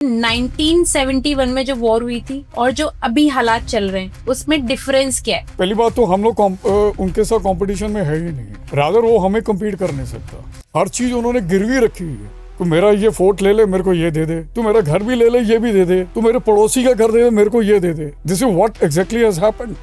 1971 में जो वॉर हुई थी और जो अभी हालात चल रहे हैं उसमें डिफरेंस क्या है? पहली बात तो हम लोग उनके साथ कंपटीशन में है ही नहीं। रादर वो हमें कम्पीट कर नहीं सकता। हर चीज उन्होंने गिरवी रखी हुई है। तू मेरा ये फोर्ट ले ले, मेरे को ये दे दे। तू मेरा घर भी ले ले, ये भी दे दे। तू मेरे पड़ोसी का घर दे दे, मेरे को ये दे दे। This is what exactly has happened.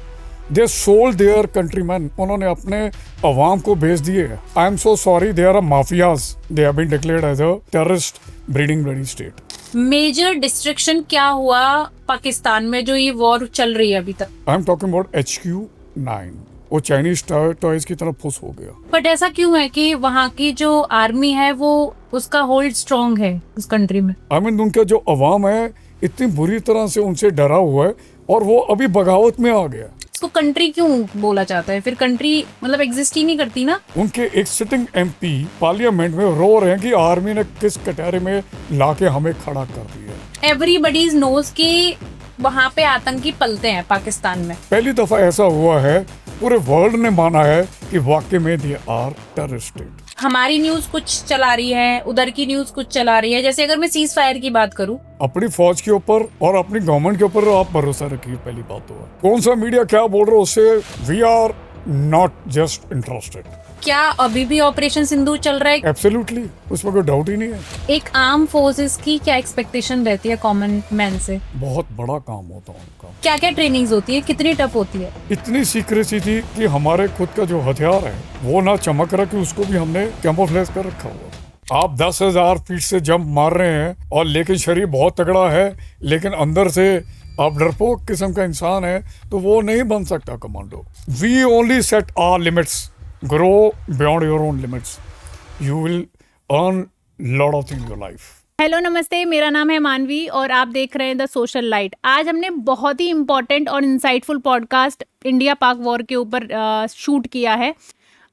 They sold their countryman. उन्होंने अपने अवाम को बेच दिए। I am so sorry, they are a mafias. They have been declared as a terrorist breeding bloody state. Major destruction क्या हुआ पाकिस्तान में जो ये वॉर चल रही है अभी तक? आई एम टॉकिंग अबाउट HQ-9। वो चाइनीज टॉयज की तरफ फुस हो गया। बट ऐसा क्यों है कि वहाँ की जो आर्मी है वो उसका होल्ड स्ट्रॉन्ग है उस कंट्री में? आई मीन उनका जो अवाम है इतनी बुरी तरह से उनसे डरा हुआ है और वो अभी बगावत में आ गया। इसको कंट्री क्यों बोला जाता है? फिर कंट्री मतलब एग्जिस्ट ही नहीं करती ना। उनके एक सिटिंग MP पार्लियामेंट में रो रहे हैं कि आर्मी ने किस कटहरे में लाके हमें खड़ा कर दिया। एवरीबडी नोज कि वहाँ पे आतंकी पलते हैं पाकिस्तान में। पहली दफा ऐसा हुआ है, पूरे वर्ल्ड ने माना है कि वाकई में दे आर टेररिस्ट स्टेट। हमारी न्यूज कुछ चला रही है, उधर की न्यूज कुछ चला रही है। जैसे अगर मैं सीज फायर की बात करूं, अपनी फौज के ऊपर और अपनी गवर्नमेंट के ऊपर आप भरोसा रखिए। पहली बात तो है कौन सा मीडिया क्या बोल रहा है उससे we are not just interested. क्या अभी भी ऑपरेशन सिंदूर चल रहा है? एब्सोल्युटली, उसमें कोई डाउट ही नहीं है। एक आर्म फोर्सेस की क्या एक्सपेक्टेशन रहती है कॉमन मैन से? बहुत बड़ा काम होता है उनका। क्या क्या ट्रेनिंग्स होती है, कितनी टफ होती है? इतनी सीक्रेसी थी कि हमारे खुद का जो हथियार है वो ना चमक रहा कि उसको भी हमने कैमोफ्लेज कर रखा हुआ। आप 10,000 फीट से जंप मार रहे हैं और लेकिन शरीर बहुत तगड़ा है, लेकिन अंदर से आप डरपोक किस्म का इंसान है, तो वो नहीं बन सकता commando. We only set our limits. Grow beyond your own limits, you will earn lot of things in your life. Hello नमस्ते, मेरा नाम है मानवी और आप देख रहे हैं द सोशल लाइट। आज हमने बहुत ही इंपॉर्टेंट और इंसाइटफुल पॉडकास्ट इंडिया पाक वॉर के ऊपर शूट किया है।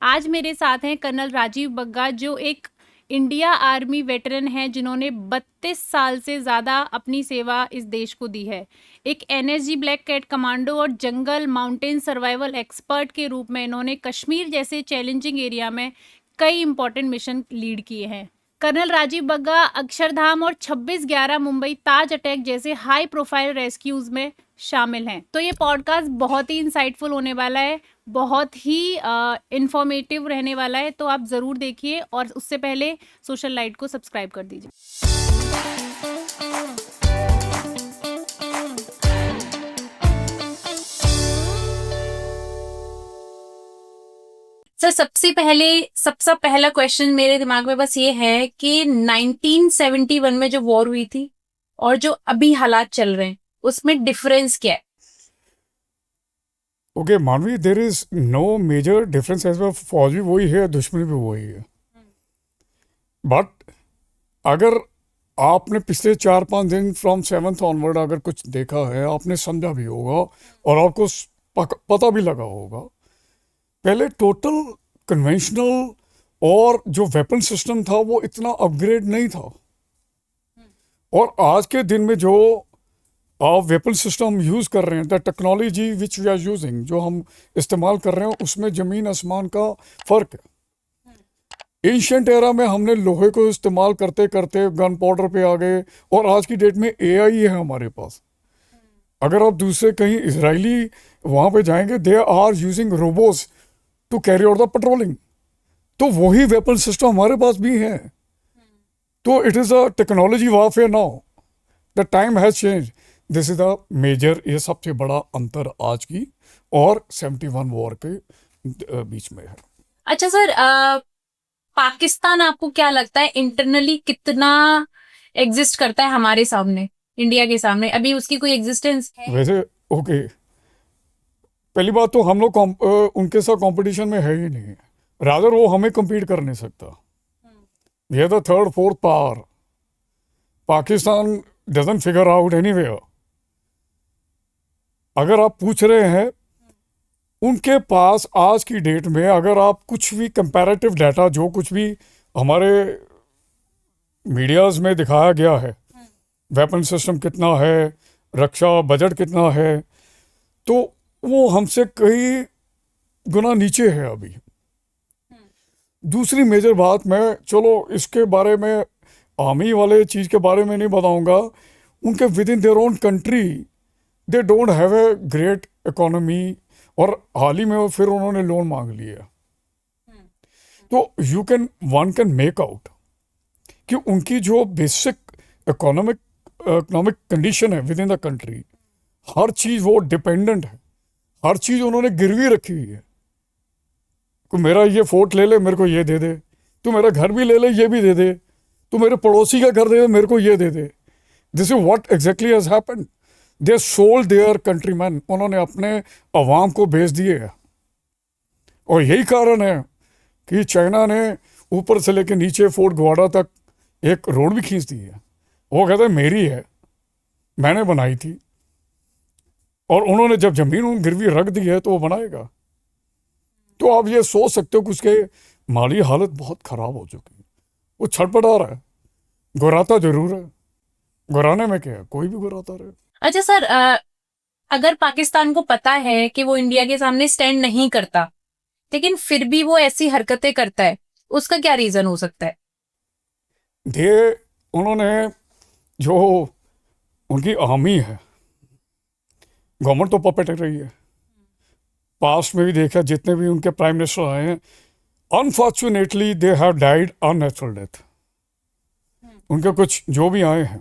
आज मेरे साथ हैं कर्नल राजीव बग्गा, जो एक इंडिया आर्मी वेटरन है जिन्होंने 32 साल से ज़्यादा अपनी सेवा इस देश को दी है। एक NSG ब्लैक कैट कमांडो और जंगल माउंटेन सर्वाइवल एक्सपर्ट के रूप में इन्होंने कश्मीर जैसे चैलेंजिंग एरिया में कई इंपॉर्टेंट मिशन लीड किए हैं। कर्नल राजीव बग्गा अक्षरधाम और 26/11 मुंबई ताज अटैक जैसे हाई प्रोफाइल रेस्क्यूज में शामिल हैं। तो ये पॉडकास्ट बहुत ही इंसाइटफुल होने वाला है, बहुत ही इंफॉर्मेटिव रहने वाला है, तो आप ज़रूर देखिए और उससे पहले सोशल लाइट को सब्सक्राइब कर दीजिए। सर, सबसे पहला क्वेश्चन मेरे दिमाग में बस ये है कि 1971 में जो वॉर हुई थी और जो अभी हालात चल रहे हैं उसमें डिफरेंस क्या है? Okay Manvi, there is no major difference. As फौज भी वही है, दुश्मनी भी वही है। बट अगर आपने पिछले 4-5 दिन फ्रॉम 7th ऑनवर्ड अगर कुछ देखा है, आपने समझा भी होगा और आपको पता भी लगा होगा। पहले टोटल कन्वेंशनल और जो वेपन सिस्टम था वो इतना अपग्रेड नहीं था, और आज के दिन में जो आप वेपन सिस्टम यूज़ कर रहे हैं, the technology which we are using, जो हम इस्तेमाल कर रहे हैं, उसमें ज़मीन आसमान का फ़र्क है। एंशिएंट एरा में हमने लोहे को इस्तेमाल करते करते गन पाउडर पे आ गए, और आज की डेट में AI है हमारे पास। अगर आप दूसरे कहीं इजरायली वहाँ पे जाएंगे, they are using robots to carry out the patrolling. तो वही वेपन सिस्टम हमारे पास भी है। तो it is a technology warfare now. The time has change. This is the major, ये सबसे बड़ा अंतर आज की और 71 वॉर के बीच में है। अच्छा सर, पाकिस्तान आपको क्या लगता है इंटरनली कितना एग्जिस्ट करता है हमारे सामने, इंडिया के सामने? अभी उसकी कोई एग्जिस्टेंस है? वैसे ओके, पहली बात तो हम लोग उनके साथ कंपटीशन में है ही नहीं। रादर वो हमें कम्पीट कर नहीं सकता। We are the 3rd 4th power. Pakistan doesn't figure out anywhere. अगर आप पूछ रहे हैं, उनके पास आज की डेट में अगर आप कुछ भी कंपैरेटिव डाटा, जो कुछ भी हमारे मीडियाज में दिखाया गया है, वेपन सिस्टम कितना है, रक्षा बजट कितना है, तो वो हमसे कई गुना नीचे है अभी। दूसरी मेजर बात, मैं चलो इसके बारे में आर्मी वाले चीज़ के बारे में नहीं बताऊंगा, उनके with in their own country they don't have a great economy, और हाल ही में वो फिर उन्होंने लोन मांग लिया। तो वन कैन मेक आउट कि उनकी जो बेसिक इकोनॉमिक कंडीशन है विद इन द कंट्री, हर चीज वो डिपेंडेंट है, हर चीज उन्होंने गिरवी रखी हुई है। तो मेरा ये फोर्ट ले ले, मेरे को ये दे दे, तू मेरा घर भी ले ले, ये भी दे दे, तू मेरे पड़ोसी का घर दे दे, मेरे को ये दे दे। This is what exactly has happened. They sold their countryman, उन्होंने अपने अवाम को बेच दिए है। और यही कारण है कि चाइना ने ऊपर से लेकर नीचे फोर्ट ग्वाडा तक एक रोड भी खींच दी है। वो कहते हैं मेरी है, मैंने बनाई थी, और उन्होंने जब जमीन गिरवी रख दी है तो वो बनाएगा। तो आप ये सोच सकते हो कि उसके माली हालत बहुत खराब हो चुकी है, वो छटपटा रहा है, गुराता जरूर है, गुराने में क्या है, कोई भी गुराता रहे। अच्छा सर, अगर पाकिस्तान को पता है कि वो इंडिया के सामने स्टैंड नहीं करता, लेकिन फिर भी वो ऐसी हरकतें करता है, उसका क्या रीजन हो सकता है? उन्होंने जो उनकी आर्मी है, गवर्नमेंट तो पपेट रही है। पास्ट में भी देखा, जितने भी उनके प्राइम मिनिस्टर आए हैं, unfortunately they have died unnatural death. उनके कुछ जो भी आए हैं,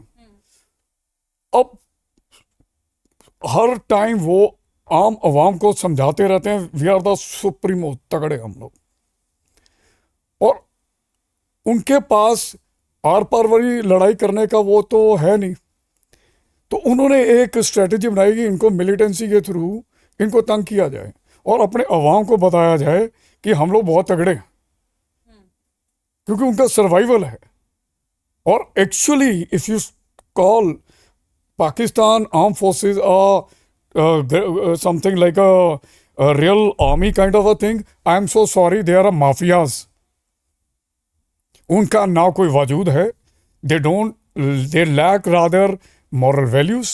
अब हर टाइम वो आम आवाम को समझाते रहते हैं वी आर द सुप्रीमो, तगड़े हम लोग, और उनके पास आर पार वाली लड़ाई करने का वो तो है नहीं। तो उन्होंने एक स्ट्रेटेजी बनाई कि इनको मिलिटेंसी के थ्रू इनको तंग किया जाए और अपने अवाम को बताया जाए कि हम लोग बहुत तगड़े हैं, क्योंकि उनका सर्वाइवल है। और actually if you call Pakistan arm forces something like a real army kind of a thing, I am so sorry, they are a mafias. उनका ना कोई वजूद है, they lack rather moral values,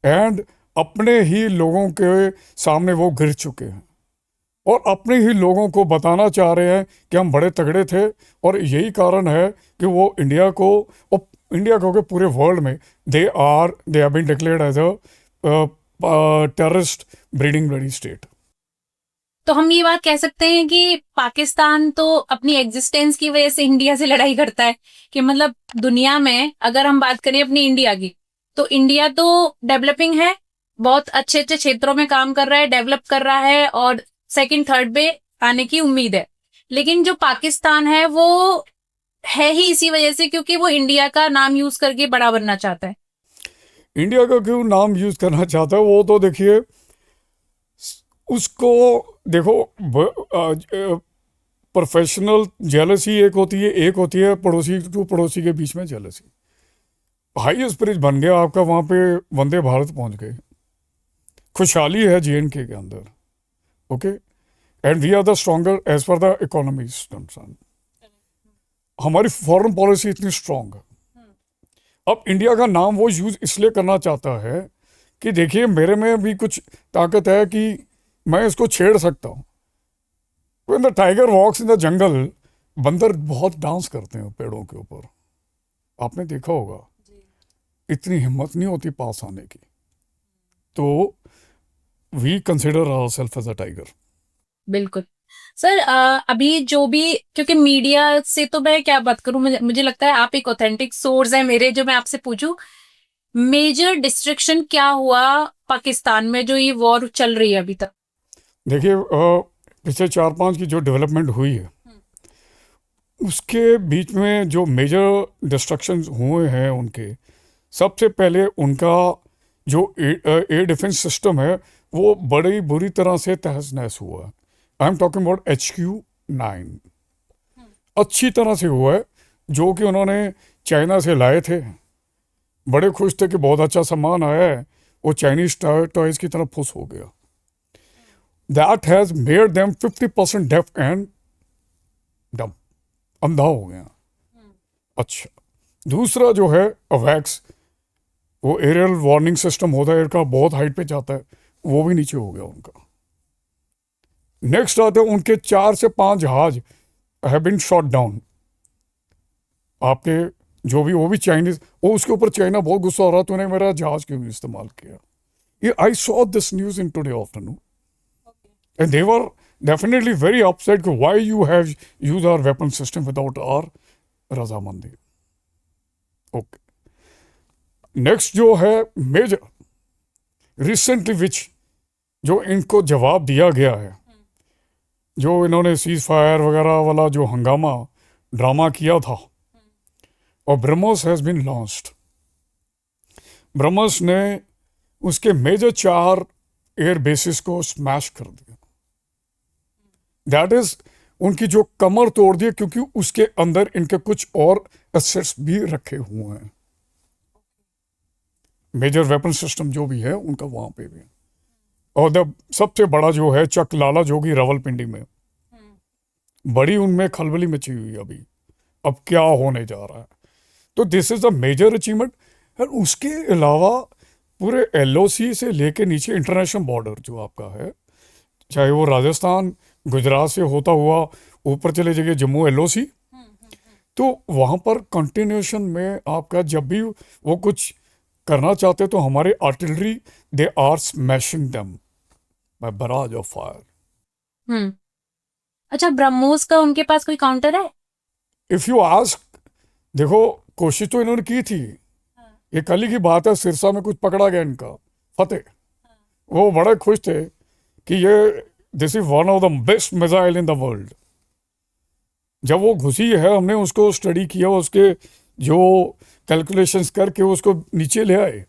and अपने ही लोगों के सामने वो गिर चुके हैं और अपने ही लोगों को बताना चाह रहे हैं कि हम बड़े तगड़े थे। और यही कारण है कि वो इंडिया को, और इंडिया को के पूरे वर्ल्ड में they have been declared as a terrorist breeding bloody state. तो हम ये बात कह सकते हैं कि पाकिस्तान तो अपनी एग्जिस्टेंस की वजह से इंडिया से लड़ाई करता है, कि मतलब दुनिया में अगर हम बात करें अपनी इंडिया की, तो इंडिया तो डेवलपिंग है, बहुत अच्छे अच्छे क्षेत्रों में काम कर रहा है, डेवलप कर रहा है, और सेकंड थर्ड पे आने की उम्मीद है। लेकिन जो पाकिस्तान है वो है ही इसी वजह से, क्योंकि वो इंडिया का नाम यूज करके बड़ा बनना चाहता है। इंडिया का क्यों नाम यूज करना चाहता है, वो तो देखिए, उसको देखो, प्रोफेशनल जेलसी एक होती है पड़ोसी टू पड़ोसी के बीच में जेलसी। हाई स्पिरिट बन गया आपका, वहाँ पे वंदे भारत पहुँच गए, खुशहाली है JNK के अंदर, okay, and we are the stronger as per the economy is concern. हमारी फॉरेन पॉलिसी इतनी स्ट्रांग है। अब इंडिया का नाम वो यूज इसलिए करना चाहता है कि देखिए मेरे में भी कुछ ताकत है कि मैं इसको छेड़ सकता हूँ। When the tiger walks in the jungle, बंदर बहुत डांस करते हैं पेड़ों के ऊपर, आपने देखा होगा, इतनी हिम्मत नहीं होती पास आने की। तो we consider ourselves as a tiger. बिल्कुल सर, अभी जो भी, क्योंकि मीडिया से तो मैं क्या बात करूं, मुझे लगता है आप एक ऑथेंटिक सोर्स है मेरे, जो मैं आपसे पूछूं, मेजर डिस्ट्रक्शन क्या हुआ पाकिस्तान में जो ये वॉर चल रही है अभी तक? देखिए पिछले 4-5 की जो डेवलपमेंट हुई है, उसके बीच में जो मेजर डिस्ट्रक्शन हुए हैं उनके, सबसे पहले उनका जो एयर डिफेंस सिस्टम है वो बड़ी बुरी तरह से तहस नहस हुआ है। आई एम टॉकिंग अबाउट HQ-9, अच्छी तरह से हुआ है, जो कि उन्होंने चाइना से लाए थे, बड़े खुश थे कि बहुत अच्छा सामान आया है, वो चाइनीज टॉयज की तरफ फुस हो गया। That has made them 50% deaf and डम, अंधा हो गया। अच्छा, दूसरा जो है अवैक्स, वो एरियल वार्निंग सिस्टम होता है, एयर का बहुत हाइट पे जाता है, वो भी नीचे हो गया उनका। नेक्स्ट आते हैं उनके 4 से 5 जहाज हैव बीन शॉट डाउन आपके जो भी, वो भी चाइनीज, वो उसके ऊपर चाइना बहुत गुस्सा हो रहा, तूने मेरा जहाज क्यों इस्तेमाल किया। ये I saw this news in today afternoon and they were definitely very upset कि why you have use our weapon system without our रजामंदी। ओके, नेक्स्ट जो है मेजर रिसेंटली विच जो इनको जवाब दिया गया है, जो इन्होंने सीज फायर वगैरह वाला जो हंगामा ड्रामा किया था, और BrahMos has been launched. BrahMos ने उसके मेजर 4 एयर बेसिस को स्मैश कर दिया। दैट इज उनकी जो कमर तोड़ दी, क्योंकि उसके अंदर इनके कुछ और एसेट्स भी रखे हुए हैं। मेजर वेपन सिस्टम जो भी है उनका वहां पे भी, और सबसे बड़ा जो है चक लाला जोगी रावलपिंडी में, बड़ी उनमें खलबली मची हुई अभी, अब क्या होने जा रहा है। तो this is the major achievement. और उसके अलावा पूरे एलओसी से लेके नीचे इंटरनेशनल बॉर्डर जो आपका है, चाहे वो राजस्थान गुजरात से होता हुआ ऊपर चले जाइए जम्मू एलओसी, तो वहाँ पर कंटिन्यूएशन में आपका जब भी वो कुछ करना चाहते तो हमारे artillery they are smashing them by barrage of fire. अच्छा, ब्रह्मोस का उनके पास कोई काउंटर है? इफ यू आस्क, देखो कोशिश तो इन्होंने की थी, ये कल ही की बात है, सिरसा में कुछ पकड़ा गया इनका फतेह, वो बड़े खुश थे कि ये this is one of the best missile in the world. जब वो घुसी है, हमने उसको स्टडी किया, उसके जो कैलकुलेशंस करके उसको नीचे ले आए।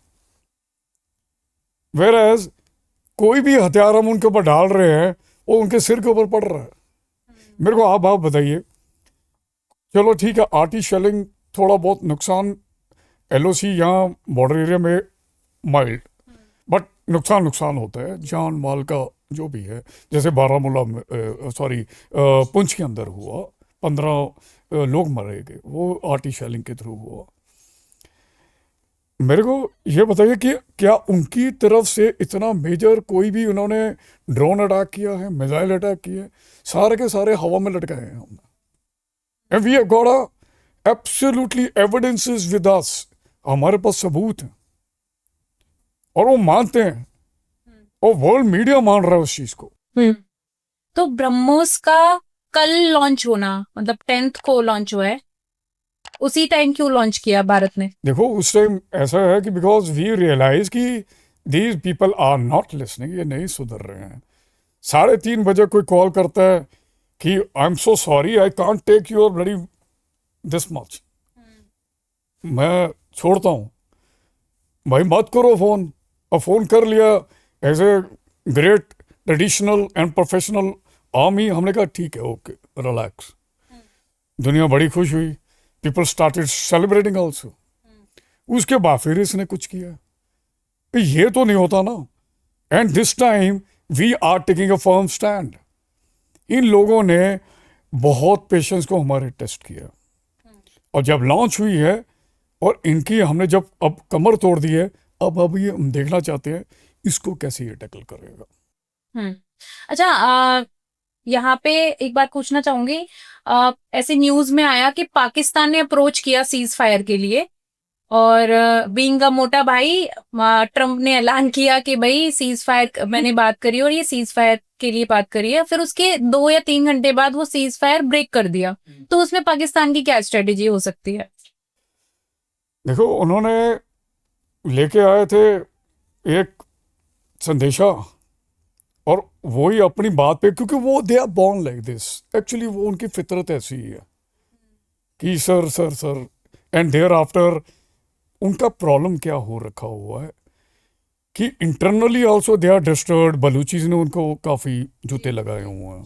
वेयर एज कोई भी हथियार हम उनके ऊपर डाल रहे हैं वो उनके सिर के ऊपर पड़ रहा है। मेरे को आप बताइए, चलो ठीक है, आर्टी शेलिंग थोड़ा बहुत नुकसान, एलओसी यहाँ बॉर्डर एरिया में माइल्ड, बट नुकसान होता है, जान माल का जो भी है। जैसे बारामूला में पुंछ के अंदर हुआ, 15 लोग मरे गए, वो आर्टी शेलिंग के थ्रू हुआ। मेरे को ये बताइए कि क्या उनकी तरफ से इतना मेजर कोई भी उन्होंने ड्रोन अटैक किया है, मिसाइल अटैक किए, सारे के सारे हवा में लटकाए हैं हमने। And we have got absolutely evidences with us, हमारे पास सबूत हैं और वो मानते हैं, और वर्ल्ड मीडिया मान रहा है उस चीज को। तो ब्रह्मोस का कल लॉन्च होना, मतलब 10th को लॉन्च हुआ है, उसी टाइम क्यों लॉन्च किया भारत ने? देखो उस टाइम ऐसा है कि बिकॉज वी रियलाइज कि these people are not listening, ये नहीं सुधर रहे हैं। 3:30 बजे कोई कॉल करता है कि I am so sorry, I can't take your bloody this much, मैं छोड़ता हूँ भाई, मत करो फोन। और फोन कर लिया as a great traditional and professional army, हमने कहा ठीक है, ओके रिलैक्स। दुनिया बड़ी खुश हुई, पीपल स्टार्टेड सेलिब्रेटिंग ऑल्सो। उसके बाद फिर इसने कुछ किया, ये तो नहीं होता ना। And this time we are taking a firm stand. इन लोगों ने बहुत पेशेंस को हमारे टेस्ट किया, और जब लॉन्च हुई है और इनकी हमने जब अब कमर तोड़ दी है, अब ये हम देखना चाहते हैं इसको कैसे ये टैकल करेगा। अच्छा, यहाँ पे एक बात पूछना चाहूंगी, ऐसे न्यूज में आया कि पाकिस्तान ने अप्रोच किया सीज फायर के लिए, और बीइंग अ मोटा भाई ट्रम्प ने ऐलान किया कि भाई सीज फायर मैंने बात करी और ये सीज फायर के लिए बात करी है। फिर उसके 2 या 3 घंटे बाद वो सीज फायर ब्रेक कर दिया। तो उसमें पाकिस्तान की क्या स्ट्रेटेजी हो सकती है? देखो उन्होंने लेके आए थे एक संदेशा, और वही अपनी बात पे, क्योंकि वो they are born like this, actually वो उनकी फितरत ऐसी ही है कि सर एंड देयर आफ्टर उनका प्रॉब्लम क्या हो रखा हुआ है कि internally also they are disturbed. Balochis ने उनको काफ़ी जूते लगाए हुए हैं।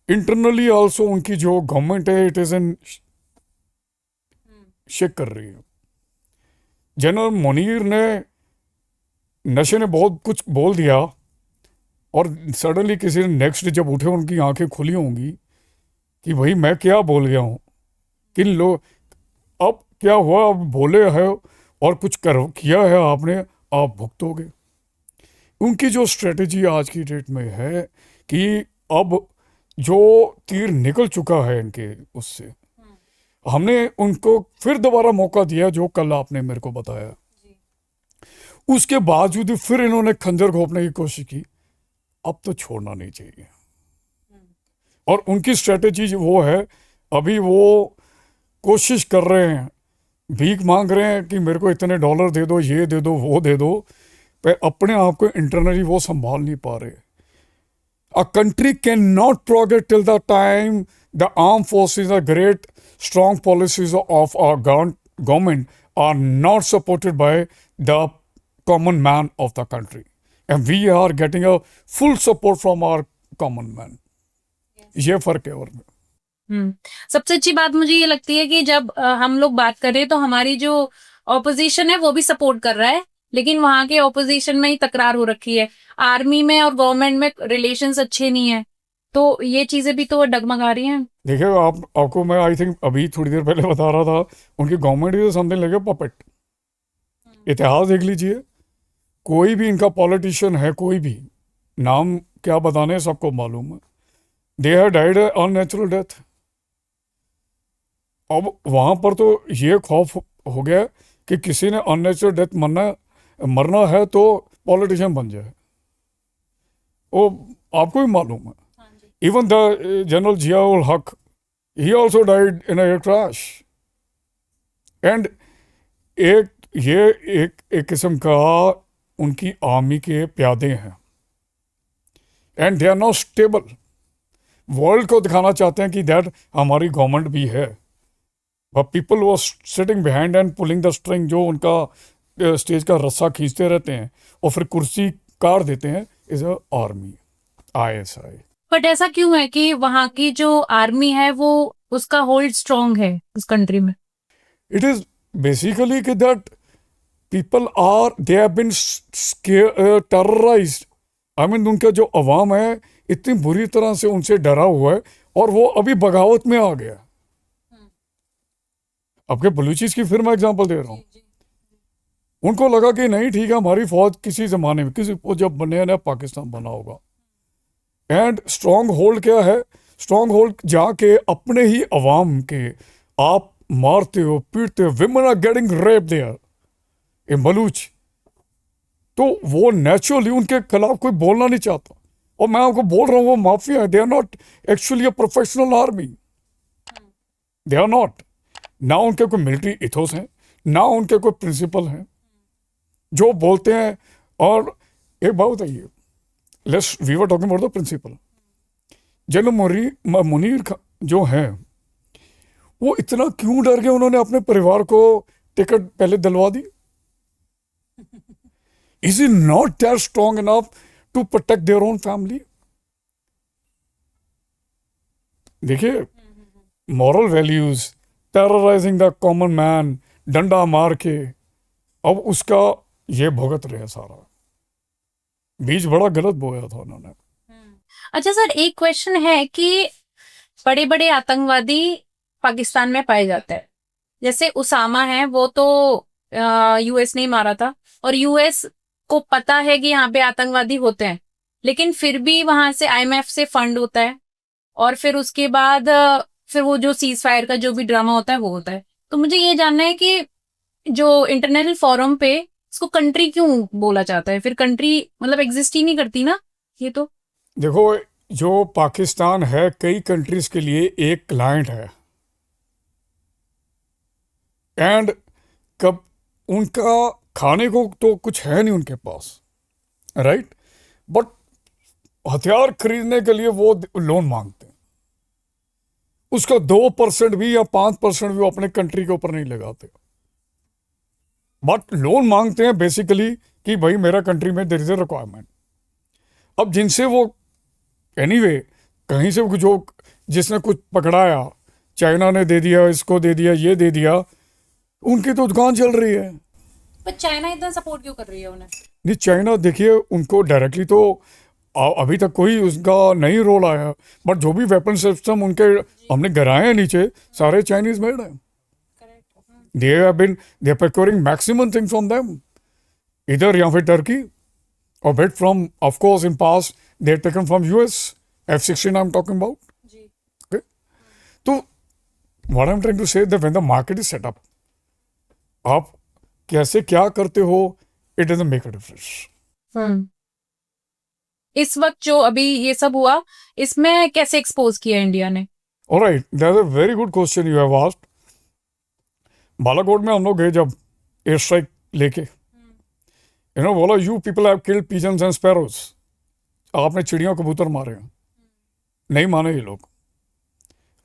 इंटरनली आल्सो उनकी जो गवर्नमेंट है इट इज इन शेक कर रही है। जनरल मुनीर ने नशे ने बहुत कुछ बोल दिया, और सडनली किसी ने नेक्स्ट डे जब उठे उनकी आंखें खुली होंगी कि भाई मैं क्या बोल गया हूँ, किन लोग अब क्या हुआ, अब बोले है और कुछ किया है आपने, आप भुगतोगे। उनकी जो स्ट्रेटजी आज की डेट में है कि अब जो तीर निकल चुका है इनके उससे, हमने उनको फिर दोबारा मौका दिया, जो कल आपने मेरे को बताया। उसके बावजूद फिर इन्होंने खंजर घोंपने की कोशिश की। अब तो छोड़ना नहीं चाहिए। और उनकी स्ट्रेटेजी वो है, अभी वो कोशिश कर रहे हैं, भीख मांग रहे हैं कि मेरे को इतने डॉलर दे दो, ये दे दो, वो दे दो, पर अपने आप को इंटरनली वो संभाल नहीं पा रहे। A country cannot progress till the time the armed forces, the great strong policies of our government are not supported by the common man of the country. And we are getting a full support from our common man. ये फर्क है। और सबसे अच्छी बात मुझे ये लगती है कि जब हम लोग बात कर रहे हैं तो हमारी जो ऑपोजिशन है वो भी सपोर्ट कर रहा है, लेकिन वहां के ऑपोजिशन में ही तकरार हो रखी है। आर्मी में और गवर्नमेंट में रिलेशंस अच्छे नहीं है, तो ये चीजें भी तो डगमगा रही हैं। देखिए, आपको मैं आई थिंक अभी थोड़ी देर पहले बता रहा था, उनकी government is something like a puppet. इतिहास देख लीजिए, कोई भी इनका पॉलिटिशियन है, कोई भी, नाम क्या बताने, सबको मालूम है, they have died unnatural death. अब वहां पर तो ये खौफ हो गया कि किसी ने अननेचुरल डेथ मरना है तो पॉलिटिशियन बन जाए। वो आपको भी मालूम है। Even the general Zia-ul Haq, he also died in air crash. And एक किस्म का उनकी आर्मी के प्यादे हैं, and they are not stable. World को दिखाना चाहते हैं कि दैट हमारी गवर्नमेंट भी है, but people was sitting behind and pulling the string, जो उनका स्टेज का रस्सा खींचते रहते हैं और फिर कुर्सी काट देते हैं, is a army, ISI। But ऐसा क्यों है कि वहां की जो आर्मी है वो उसका होल्ड स्ट्रांग है उस कंट्री में? इट इज बेसिकली कि that people are, they have been terrorised. I mean, उनका जो अवाम है इतनी बुरी तरह से उनसे डरा हुआ है, और वो अभी बगावत में आ गया। आपके बलूचिस की फिर मैं एग्जांपल दे रहा हूँ। उनको लगा कि नहीं ठीक है, हमारी फौज किसी जमाने में, किसी वो जब बने नया पाकिस्तान बना होगा, एंड स्ट्रॉन्ग होल्ड क्या है, स्ट्रॉन्ग होल्ड जाके अपने ही अवाम के आप मारते हो, पीटते हो, women are getting rape there in Baloch. तो वो नेचुरली उनके खिलाफ कोई बोलना नहीं चाहता। और मैं आपको बोल रहा हूँ, वो माफिया है, they are not actually a professional army, they are not. ना उनके कोई मिलिट्री इथोस है, ना उनके कोई प्रिंसिपल हैं जो बोलते हैं। और एक बात बताइए, let's we were talking about the principle. General Munir जो हैं, वो इतना क्यों डर गए, उन्होंने अपने परिवार को टिकट पहले दिलवा दी? Is it not that strong enough to protect their own family? देखिए, moral values, terrorising the common man, डंडा मार के, अब उसका ये भुगत रहे सारा। बीज बड़ा गलत बोया था उन्होंने। अच्छा सर, एक क्वेश्चन है कि बड़े बड़े आतंकवादी पाकिस्तान में पाए जाते हैं, जैसे उसामा है, वो तो यूएस ने ही मारा था, और यूएस को पता है कि यहाँ पे आतंकवादी होते हैं, लेकिन फिर भी वहां से IMF से फंड होता है, और फिर उसके बाद फिर वो जो सीज फायर का जो भी ड्रामा होता है वो होता है। तो मुझे ये जानना है कि जो इंटरनेशनल फोरम पे इसको कंट्री क्यों बोला जाता है? फिर कंट्री मतलब एग्जिस्ट ही नहीं करती ना ये तो। देखो, जो पाकिस्तान है कई कंट्रीज के लिए एक क्लाइंट है, एंड कब उनका खाने को तो कुछ है नहीं उनके पास, राइट, बट हथियार खरीदने के लिए वो लोन मांगते हैं। उसका 2% भी या 5% भी वो अपने कंट्री के ऊपर नहीं लगाते, बट लोन मांगते हैं बेसिकली कि भाई मेरा कंट्री में देयर इज अ रिक्वायरमेंट। अब जिनसे वो एनीवे कहीं से जो जिसने कुछ पकड़ाया, चाइना ने दे दिया, इसको दे दिया, ये दे दिया, उनकी तो दुकान चल रही है। पर चाइना इतना सपोर्ट क्यों कर रही है उन्हें? नहीं, चाइना देखिए उनको डायरेक्टली तो अभी तक कोई उसका नहीं रोल आया, बट जो भी वेपन सिस्टम उनके हमने गिराए हैं नीचे, सारे चाइनीज मेड हैं। They are procuring maximum things from them, either या फिर Turkey, or bit from, of course in past they had taken from US F-16 I'm talking about। okay? तो what I am trying to say that when the market is set up, आप कैसे क्या करते हो, it doesn't make a difference. इस वक्त जो अभी ये सब हुआ, इसमें कैसे एक्सपोज किया इंडिया ने? Alright, that's a very good question you have asked. Balakot में हम लोग गए जब एयर स्ट्राइक लेके, बोला you people have killed pigeons and sparrows, आपने चिड़ियों कबूतर मारे हैं। नहीं माने ये लोग।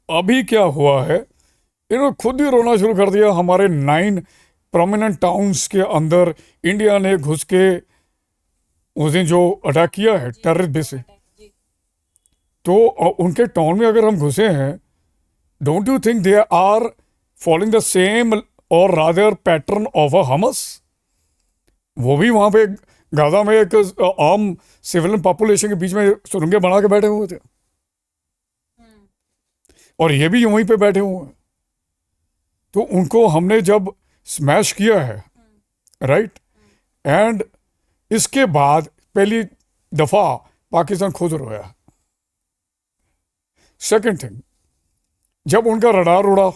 अभी क्या हुआ है, इन्होंने खुद ही रोना शुरू कर दिया। हमारे 9 प्रोमिनेंट टाउन्स के अंदर इंडिया ने घुस के उस दिन जो अटैक किया है टेररिस्ट बेस से, तो उनके टाउन में अगर हम घुसे हैं, don't you think they are following the same और rather pattern of a Hamas? वो भी वहां पे गाजा में एक आम सिविलियन पॉपुलेशन के बीच में सुरंगें बना के बैठे हुए थे, और ये भी वहीं पे बैठे हुए हैं। तो उनको हमने जब स्मैश किया है, राइट, एंड इसके बाद पहली दफा पाकिस्तान खुद रोया। सेकंड थिंग, जब उनका रडार उड़ा,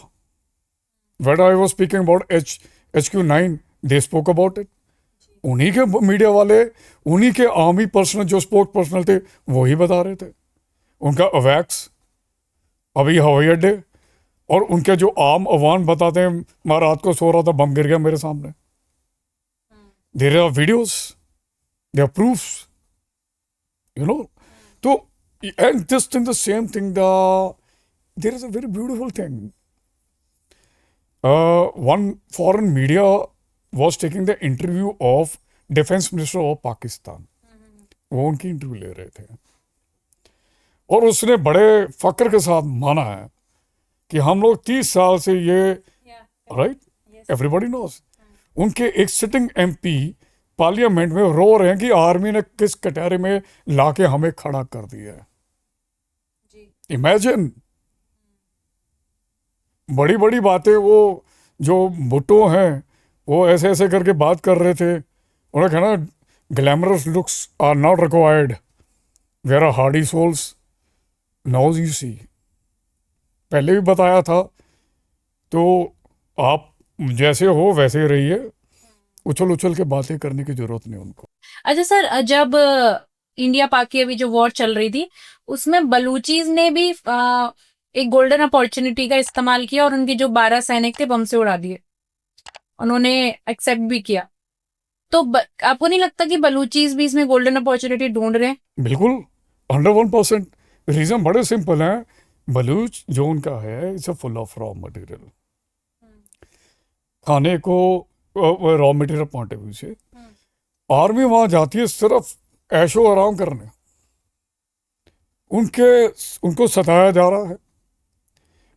when I was speaking about HQ9, they spoke about it. उन्हीं के मीडिया वाले, उन्हीं के आर्मी पर्सनल जो स्पोर्ट्स पर्सनल थे, वही बता रहे थे। उनका अवैक्स अभी हवाई अड्डे, और उनके जो आम अवान बताते हैं, मैं रात को सो रहा था, बम गिर गया मेरे सामने। There are videos, there are proofs, तो and this thing, the same thing, there is a very beautiful thing. One foreign media was taking the interview of defence minister of Pakistan, वो उनकी इंटरव्यू ले रहे थे, और उसने बड़े फक्र के साथ माना है कि हम लोग 30 साल से ये, राइट, एवरीबॉडी नोज, उनके एक सिटिंग MP पार्लियामेंट में रो रहे हैं कि आर्मी ने किस कटहरे में लाके हमें खड़ा कर दिया है। इमेजिन, बड़ी बड़ी बातें वो जो भुट्टो हैं वो ऐसे ऐसे करके बात कर रहे थे। उन्होंने कहा ना, glamorous looks are not required, where are hardy souls, now you see. पहले भी बताया था, तो आप जैसे हो वैसे ही रहिए, उछल उछल के बातें करने की जरूरत नहीं उनको। अच्छा सर, जब इंडिया पाक की अभी जो वॉर चल रही थी, उसमें बलूचीज ने भी एक गोल्डन अपॉर्चुनिटी का इस्तेमाल किया और उनके जो 12 सैनिक थे बम से उड़ा दिए, उन्होंने एक्सेप्ट भी किया। तो आपको नहीं लगता कि बलूचीज भी इसमें गोल्डन अपॉर्चुनिटी ढूंढ रहे हैं? बिल्कुल, 101%। रीजन बड़े सिंपल है। बलूच जो उनका है, it's full of raw material, खाने को raw material point of view से। आर्मी वहां जाती है सिर्फ ऐशो आराम करने, उनको सताया जा रहा है।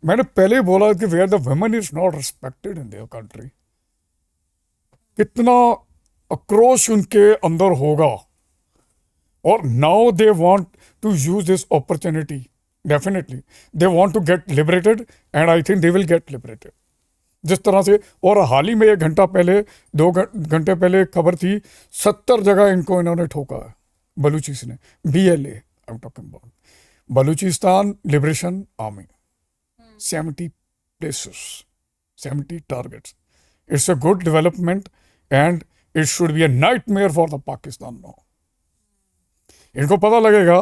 मैंने पहले ही बोला कि where the women is not respected in their country, कितना आक्रोश उनके अंदर होगा। और now they want to use this opportunity, definitely they want to get liberated, and I think they will get liberated जिस तरह से। और हाल ही में 1 घंटा पहले, 2 घंटे पहले खबर थी, 70 जगह इनको इन्होंने ठोका है बलूचिस ने। BLA I am talking about, Balochistan liberation army, 70 places, 70 targets. It's a good development and it should be a nightmare for the Pakistan now. इनको पता लगेगा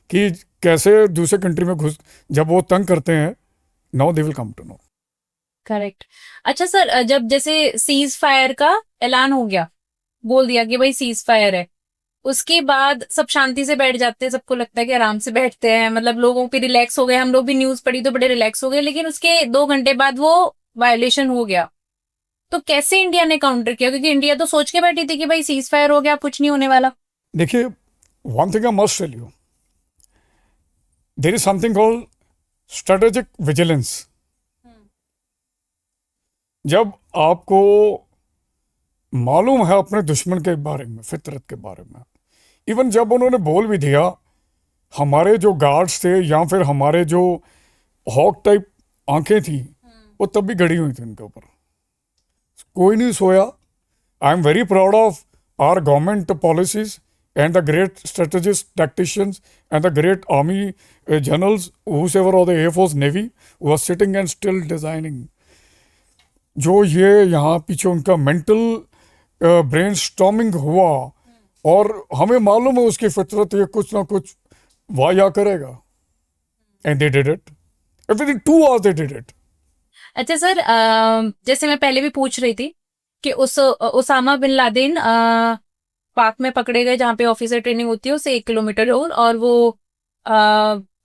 कि कैसे दूसरे कंट्री में घुस, जब वो तंग करते हैं, now they will come to know. Correct. अच्छा सर, जब जैसे सीज फायर का ऐलान हो गया, बोल दिया कि भाई सीज फायर है, उसके बाद सब शांति से बैठ जाते हैं, सबको लगता है कि आराम से बैठते हैं, मतलब लोगों पे रिलैक्स हो गए। हम लोग भी न्यूज पढ़ी तो बड़े रिलैक्स हो गए, लेकिन उसके 2 घंटे बाद वो वायलेशन हो गया। तो कैसे इंडिया ने काउंटर किया? क्योंकि इंडिया तो सोच के बैठी थी कि भाई सीज फायर हो गया, कुछ नहीं होने वाला। देखिए, one thing I must tell you, there is something called strategic vigilance. जब आपको मालूम है अपने दुश्मन के बारे में, फितरत के बारे में, इवन जब उन्होंने बोल भी दिया, हमारे जो गार्ड्स थे या फिर हमारे जो हॉक टाइप आंखें थी, वो तब भी गड़ी हुई थी उनके ऊपर, कोई नहीं सोया। I am very proud of our government policies and the great strategists, tacticians, and the great army generals, whosoever of the Air Force, Navy, who was sitting and still designing. जो ये यहाँ पीछे उनका मेंटल ब्रेन स्टॉर्मिंग हुआ, और हमें मालूम है उसकी फितरत ये कुछ ना कुछ वाया करेगा, and they did it, everything 2 hours they did it. अच्छा सर, जैसे मैं पहले भी पूछ रही थी कि उस उसामा बिन लादेन पाक में पकड़े गए जहाँ पे ऑफिसर ट्रेनिंग होती है उससे 1 किलोमीटर दूर, और वो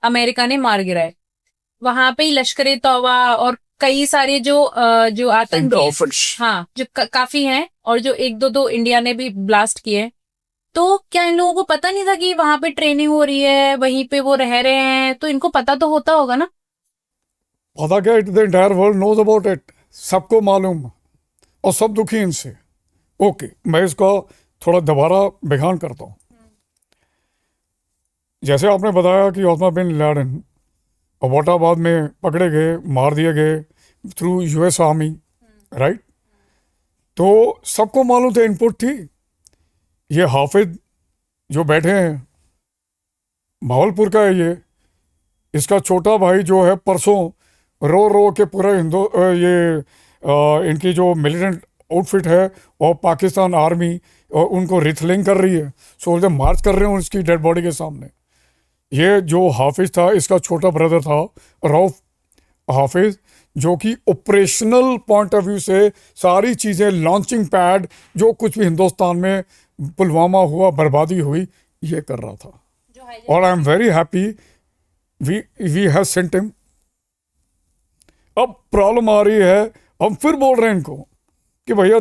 अमेरिका ने मार गिराए। वहां पे ही लश्कर तौबा और कई सारे जो आतंकी, हाँ, जो काफी हैं, और जो 1-2 इंडिया ने भी ब्लास्ट किए। तो क्या इन लोगों को पता नहीं था कि वहां पे ट्रेनिंग हो रही है, वहीं पे वो रह रहे हैं, तो इनको पता तो होता होगा ना? पता क्या, the entire world knows about it, सबको मालूम, और सब दुखी इनसे। ओके, मैं इसका थोड़ा दोबारा बयान करता हूँ। जैसे आपने बताया कि ओसामा बिन लादेन अबोटाबाद में पकड़े गए, मार दिए गए थ्रू यूएस आर्मी, राइट? तो सबको मालूम था, इनपुट थी। ये हाफिज जो बैठे हैं, भावलपुर का है ये, इसका छोटा भाई जो है परसों रो रो के पूरा इनकी जो मिलिटेंट आउटफिट है और पाकिस्तान आर्मी और उनको रिथलिंग कर रही है, सोल्जर मार्च कर रहे हैं उसकी डेड बॉडी के सामने। ये जो हाफिज था, इसका छोटा ब्रदर था रऊफ हाफिज, जो कि ऑपरेशनल पॉइंट ऑफ व्यू से सारी चीज़ें, लॉन्चिंग पैड, जो कुछ भी हिंदुस्तान में पुलवामा हुआ, बर्बादी हुई, ये कर रहा था। और I am very happy we have sent him. अब प्रॉब्लम आ रही है, हम फिर बोल रहे हैं इनको कि भैया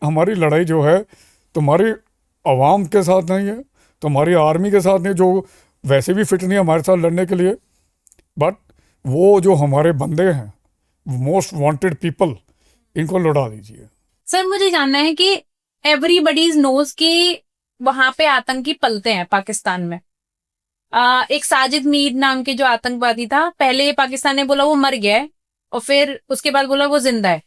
हमारी लड़ाई जो है तुम्हारी आवाम के साथ नहीं है, तुम्हारी आर्मी के साथ नहीं, जो वैसे भी फिट नहीं है हमारे साथ लड़ने के लिए, बट वो जो हमारे बंदे हैं, मोस्ट वांटेड पीपल, इनको लौटा दीजिए। सर मुझे जानना है कि एवरीबडी नोज कि वहां पे आतंकी पलते हैं पाकिस्तान में। एक साजिद मीर नाम के जो आतंकवादी था, पहले पाकिस्तान ने बोला वो मर गया है, और फिर उसके बाद बोला वो जिंदा है।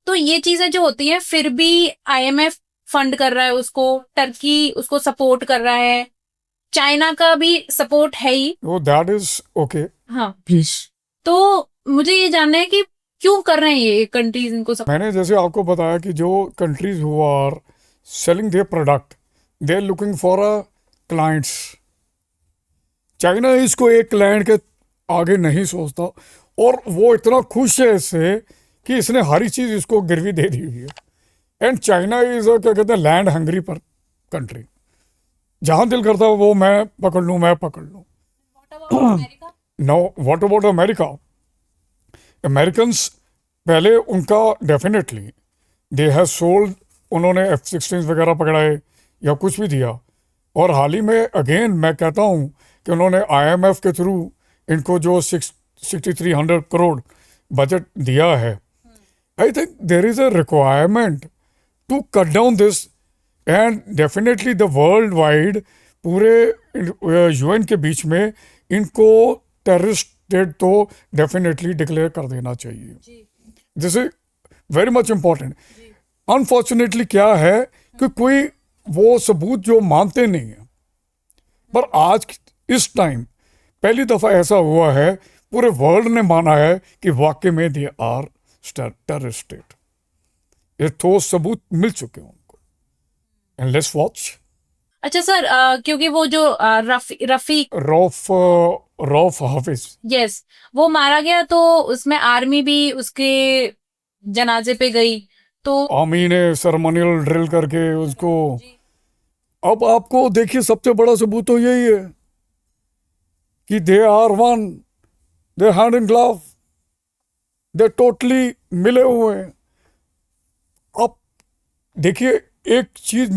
तो ये चीजें जो होती हैं, फिर भी IMF फंड कर रहा है उसको, टर्की उसको सपोर्ट कर रहा है, चाइना का भी सपोर्ट है ही। दैट इज ओके, हाँ प्लीज। तो मुझे ये जानना है कि क्यों कर रहे हैं ये कंट्रीज इनको मैंने जैसे आपको बताया कि जो countries who are selling their product, they are looking for a clients. China इसको एक क्लाइंट के आगे नहीं सोचता, और वो इतना खुश है इससे कि इसने हर चीज इसको गिरवी दे दी हुई है। एंड चाइना इज क्या कहते हैं, लैंड हंग्री पर कंट्री, जहां दिल करता है वो मैं पकड़ लूं। No, what about America? Americans पहले उनका डेफिनेटली दे हैव सोल्ड, उन्होंने F-16 वगैरह पकड़ाए या कुछ भी दिया, और हाल ही में अगेन मैं कहता हूँ कि उन्होंने IMF के थ्रू इनको जो 6300 करोड़ बजट दिया है। I think there is a requirement to cut down this, and definitely the world wide पूरे UN के बीच में इनको टेररिस्ट स्टेट तो डेफिनेटली डिक्लेयर कर देना चाहिए। This is very much important. Unfortunately क्या है कि कोई वो सबूत जो मानते नहीं है, पर आज इस टाइम पहली दफा ऐसा हुआ है, पूरे वर्ल्ड ने माना है कि वाकई में दे आर टेररिस्ट स्टेट। ये ठोस सबूत मिल चुके हैं उनको, एंड लेट्स वॉच। अच्छा सर, क्योंकि वो जो रफीक रऊफ हाफिज, यस, वो मारा गया, तो उसमें आर्मी भी उसके जनाजे पे गई, तो आर्मी ने सेरेमोनियल ड्रिल करके उसको। अब आपको देखिए, सबसे बड़ा सबूत तो यही है कि they are one, they hand in glove, they totally मिले हुए हैं। अब देखिए, एक चीज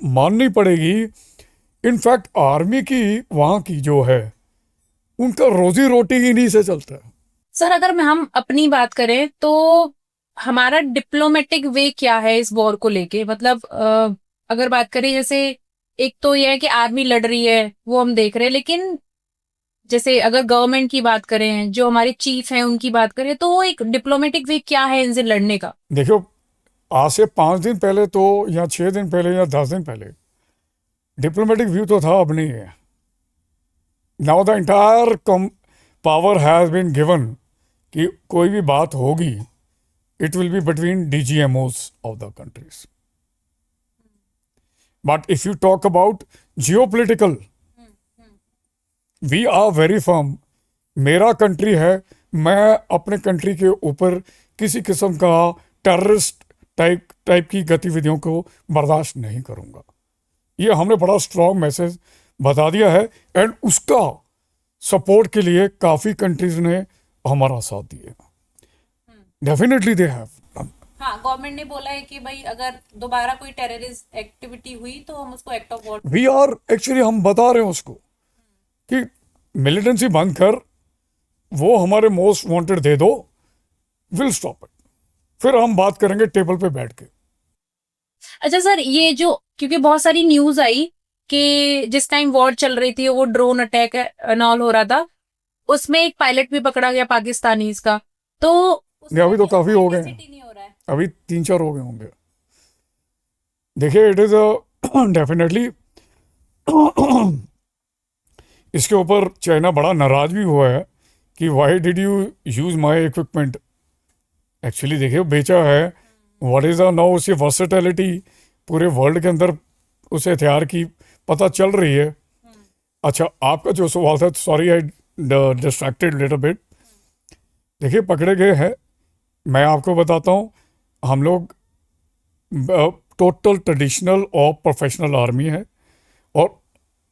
माननी पड़ेगी, इनफैक्ट आर्मी की वहां की जो है, उनका रोजी रोटी ही नहीं से चलता है। सर अगर हम अपनी बात करें तो हमारा डिप्लोमेटिक वे क्या है इस वॉर को लेके? मतलब अगर बात करें, जैसे एक तो यह है कि आर्मी लड़ रही है, वो हम देख रहे हैं, लेकिन जैसे अगर गवर्नमेंट की बात करें, जो हमारे चीफ हैं उनकी बात करें, तो वो एक डिप्लोमेटिक वे क्या है इनसे लड़ने का? देखो, आज से 5 दिन पहले तो, या 6 दिन पहले, या 10 दिन पहले, डिप्लोमेटिक व्यू तो था, अब नहीं है। Now the entire power has been given कि कोई भी बात होगी, it will be between DGMOs of the countries. But if you talk about geopolitical, we are very firm. मेरा कंट्री है, मैं अपने कंट्री के ऊपर किसी किस्म का टेररिस्ट टाइप की गतिविधियों को बर्दाश्त नहीं करूंगा। ये हमने बड़ा स्ट्रॉन्ग मैसेज बता दिया है, एंड उसका सपोर्ट के लिए काफ़ी कंट्रीज ने हमारा साथ दिया। Definitely they have. हाँ, गवर्नमेंट ने बोला है कि भाई अगर दोबारा कोई टेररिस्ट एक्टिविटी हुई तो हम उसको act of war. We are actually, हम बता रहे हैं उसको कि मिलिटेंसी बंद कर, वो हमारे मोस्ट वांटेड दे दो, विल स्टॉप इट, फिर हम बात करेंगे टेबल पे बैठ के। अच्छा सर, ये जो क्योंकि बहुत सारी न्यूज आई कि जिस टाइम वॉर चल रही थी वो ड्रोन अटैक एंड ऑल हो रहा था, उसमें एक पायलट भी पकड़ा गया पाकिस्तानी का, तो अभी तो काफी हो गए हैं, नहीं हो रहा है। अभी 3-4 हो गए होंगे। देखिए, इट इज डेफिनेटली इसके ऊपर चाइना बड़ा नाराज भी हुआ है कि why did you use my equipment. Actually देखिए, बेचा है, व्हाट इज नाउ उसकी वर्सेटिलिटी पूरे वर्ल्ड के अंदर उस हथियार की पता चल रही है। अच्छा, आपका जो सवाल था, sorry I distracted little bit. देखिए, पकड़े गए हैं, मैं आपको बताता हूँ, हम लोग टोटल ट्रेडिशनल और प्रोफेशनल आर्मी है, और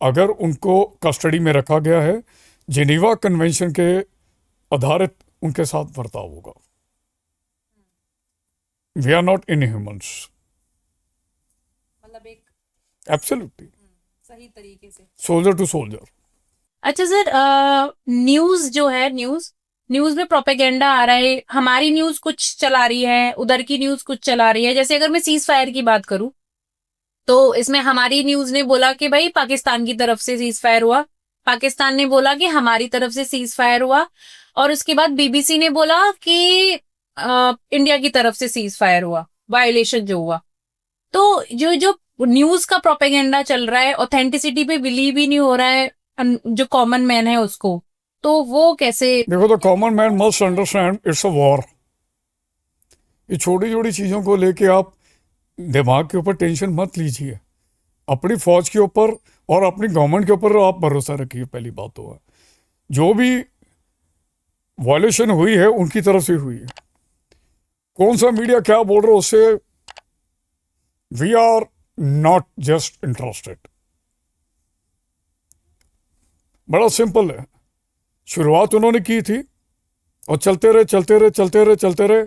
अगर उनको कस्टडी में रखा गया है, जेनीवा कन्वेंशन के आधारित उनके साथ बर्ताव होगा। वी आर नॉट इनह्यूमन्स, मतलब एक एब्सोल्युटली सही तरीके से सोल्जर टू सोल्जर। अच्छा सर, न्यूज जो है, न्यूज में प्रोपेगेंडा आ रहा है, हमारी न्यूज कुछ चला रही है, उधर की न्यूज कुछ चला रही है। जैसे अगर मैं सीज फायर की बात करूं तो इसमें हमारी न्यूज ने बोला कि भाई पाकिस्तान की तरफ से सीज फायर हुआ, पाकिस्तान ने बोला कि हमारी तरफ से सीज फायर हुआ, और उसके बाद बीबीसी ने बोला कि इंडिया की तरफ से सीज फायर हुआ, वायोलेशन जो हुआ। तो जो जो न्यूज का प्रोपेगेंडा चल रहा है, ऑथेंटिसिटी पे बिलीव ही नहीं हो रहा है जो कॉमन मैन है उसको, तो वो कैसे? देखो, the common man must understand it's a war. ये छोटी छोटी चीज़ों को लेके आप दिमाग के ऊपर टेंशन मत लीजिए। अपनी फौज के ऊपर और अपनी गवर्नमेंट के ऊपर आप भरोसा रखिए। पहली बात तो है, जो भी वायलेशन हुई है उनकी तरफ से हुई है। कौन सा मीडिया क्या बोल रहा है उससे we are not just interested. बड़ा सिंपल है, शुरुआत उन्होंने की थी और चलते रहे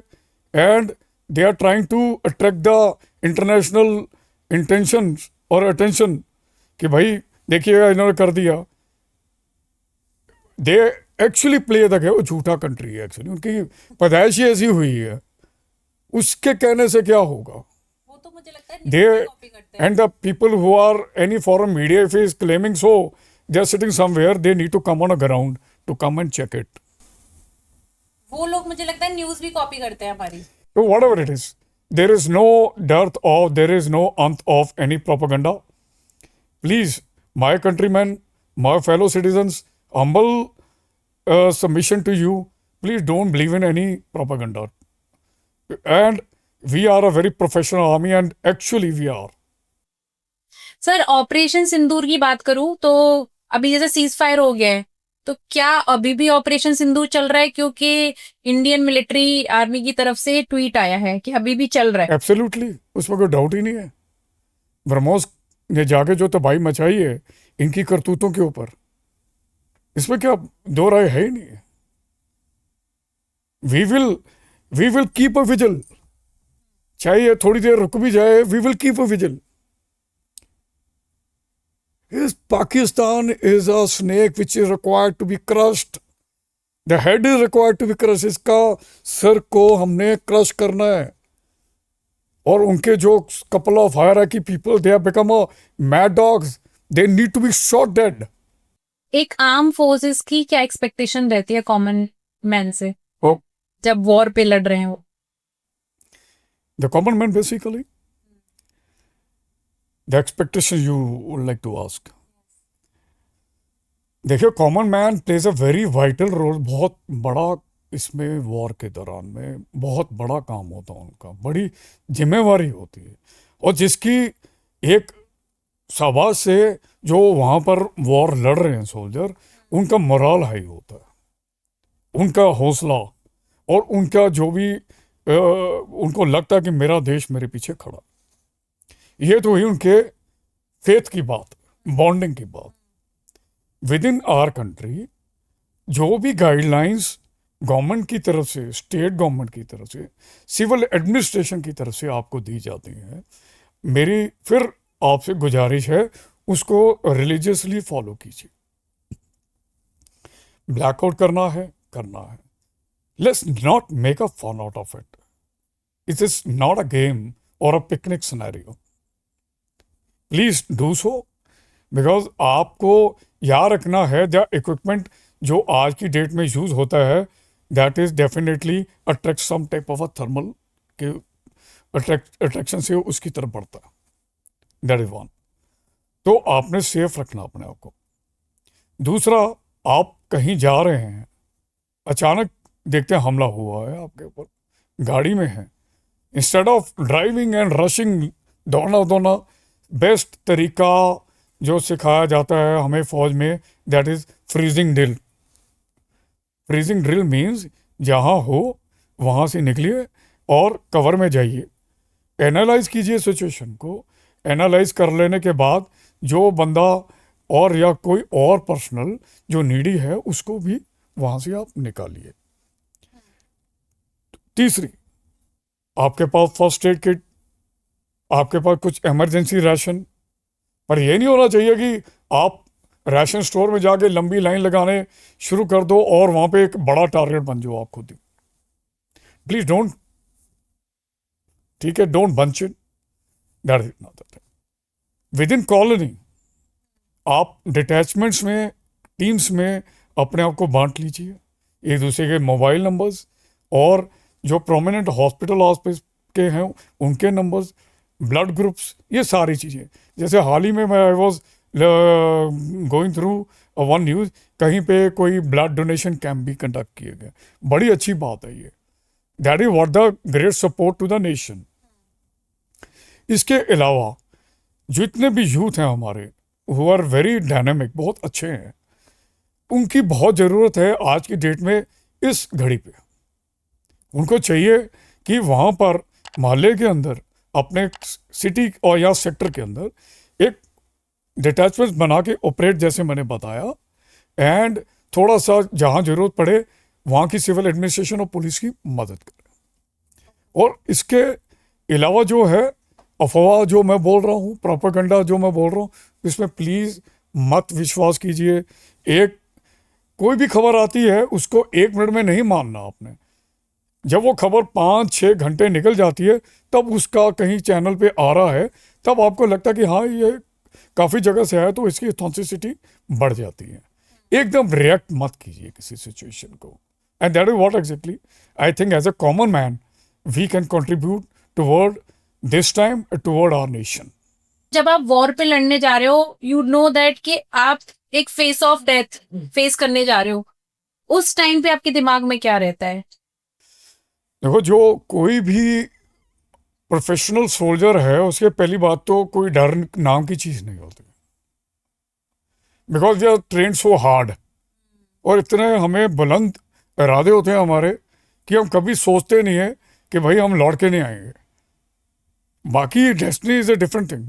and they are trying to attract the international intention और अटेंशन कि भाई देखिएगा इन्होंने कर दिया। They actually play the game. झूठा कंट्री है एक्चुअली, उनकी पैदाइश ही ऐसी हुई है, उसके कहने से क्या होगा। वो तो मुझे लगता है they and the people who are any foreign media if is claiming so they are sitting somewhere, they need to come on a ground to come and check it. वो लोग मुझे लगता है न्यूज भी कॉपी करते हैं हमारी। So whatever it is, there is no dearth of, there is no anth of any propaganda. Please, my countrymen, my fellow citizens, humble submission to you, please don't believe in any propaganda. And we are a very professional army, and actually we are. सर, operation Sindoor की बात करूं तो अभी जैसे cease fire हो गया है, तो क्या अभी भी ऑपरेशन सिंदूर चल रहा है? क्योंकि इंडियन मिलिट्री आर्मी की तरफ से ट्वीट आया है कि अभी भी चल रहा है। एब्सोल्युटली, उसमें कोई डाउट ही नहीं है। ब्रह्मोस ने जाके जो तबाही मचाई है इनकी करतूतों के ऊपर, इसमें क्या दो राय है ही नहीं। We will keep a vigil, चाहे ये थोड़ी देर रुक भी जाए, we will keep a vigil. Pakistan is a snake which is required to be crushed. The head is required to be crushed. इसका सर को हमने क्रश करना है। और उनके जो couple of hierarchy people, they have become a mad dogs. They need to be shot dead. एक arm forces की क्या एक्सपेक्टेशन रहती है कॉमन मैन से Oh, जब वॉर पे लड़ रहे हैं वो? the common man basically, the expectation you would like to ask. देखिए, common man plays a very vital role, बहुत बड़ा इसमें वॉर के दौरान में बहुत बड़ा काम होता है उनका, बड़ी जिम्मेवारी होती है। और जिसकी एक शाबाश से जो वहाँ पर वॉर लड़ रहे हैं सोल्जर, उनका मोरल हाई होता है, उनका हौसला और उनका जो भी उनको लगता है कि मेरा देश मेरे पीछे खड़ा। ये तो ही उनके फेथ की बात, बॉन्डिंग की बात। विद इन आवर कंट्री जो भी गाइडलाइंस गवर्नमेंट की तरफ से, स्टेट गवर्नमेंट की तरफ से, सिविल एडमिनिस्ट्रेशन की तरफ से आपको दी जाती हैं, मेरी फिर आपसे गुजारिश है उसको रिलीजियसली फॉलो कीजिए। ब्लैकआउट करना है, let's not make a fun out of it. It is not a game और a picnic scenario. Please do so, because आपको याद रखना है द इक्विपमेंट जो आज की डेट में यूज होता है, that is definitely attract some type of a thermal के अट्रैक्शन से उसकी तरफ बढ़ता है। That is one. तो आपने सेफ रखना अपने आप को। दूसरा, आप कहीं जा रहे हैं, अचानक देखते हैं हमला हुआ है आपके ऊपर, गाड़ी में है, instead of driving and rushing, दौड़ना बेस्ट तरीका जो सिखाया जाता है हमें फौज में, that is freezing drill. Freezing drill means जहाँ हो वहाँ से निकलिए और कवर में जाइए, एनालाइज कीजिए सिचुएशन को। एनालाइज कर लेने के बाद जो बंदा और या कोई और पर्सनल जो नीडी है उसको भी वहाँ से आप निकालिए। तीसरी, आपके पास फर्स्ट एड किट, आपके पास कुछ इमरजेंसी राशन। पर यह नहीं होना चाहिए कि आप राशन स्टोर में जाके लंबी लाइन लगाने शुरू कर दो और वहां पे एक बड़ा टारगेट बन जाओ आप खुद ही। प्लीज डोंट, ठीक है, don't bunch it, that is not that. With in colony आप डिटैचमेंट्स में, टीम्स में अपने आप को बांट लीजिए, एक दूसरे के मोबाइल नंबर्स और जो प्रोमिनेंट हॉस्पिटल आसपास के हैं उनके नंबर्स, ब्लड ग्रुप्स, ये सारी चीज़ें। जैसे हाल ही में मैं I was going through one news, कहीं पे कोई ब्लड डोनेशन कैंप भी कंडक्ट किए गए, बड़ी अच्छी बात है ये। That is what the great support to the nation. इसके अलावा जितने भी यूथ हैं हमारे, हु आर वेरी डायनामिक, बहुत अच्छे हैं, उनकी बहुत ज़रूरत है आज की डेट में इस घड़ी पे। उनको चाहिए कि वहाँ पर मोहल्ले के अंदर, अपने सिटी और या सेक्टर के अंदर एक डिटैचमेंट बना के ऑपरेट, जैसे मैंने बताया, एंड थोड़ा सा जहाँ ज़रूरत पड़े वहाँ की सिविल एडमिनिस्ट्रेशन और पुलिस की मदद करें। और इसके अलावा जो है अफवाह जो मैं बोल रहा हूँ, प्रोपेगेंडा जो मैं बोल रहा हूँ, इसमें प्लीज़ मत विश्वास कीजिए। एक कोई भी खबर आती है उसको 1 मिनट में नहीं मानना आपने। जब वो खबर 5-6 घंटे निकल जाती है, तब उसका कहीं चैनल पे आ रहा है, तब आपको लगता है कि हाँ ये काफ़ी जगह से आया, तो इसकी ऑथेंटिसिटी बढ़ जाती है। एकदम रिएक्ट मत कीजिए किसी सिचुएशन को। And that is what exactly I think as a common man we can contribute toward this time, toward our nation. जब आप वॉर पे लड़ने जा रहे हो, यू नो दैट कि आप एक फेस ऑफ डेथ फेस करने जा रहे हो, उस टाइम पे आपके दिमाग में क्या रहता है? देखो, जो कोई भी प्रोफेशनल सोल्जर है उसके पहली बात तो कोई डर नाम की चीज़ नहीं होती, because we are train so hard, और इतने हमें बुलंद इरादे होते हैं हमारे कि हम कभी सोचते नहीं है कि भाई हम लौट के नहीं आएंगे। बाकी destiny is a different thing.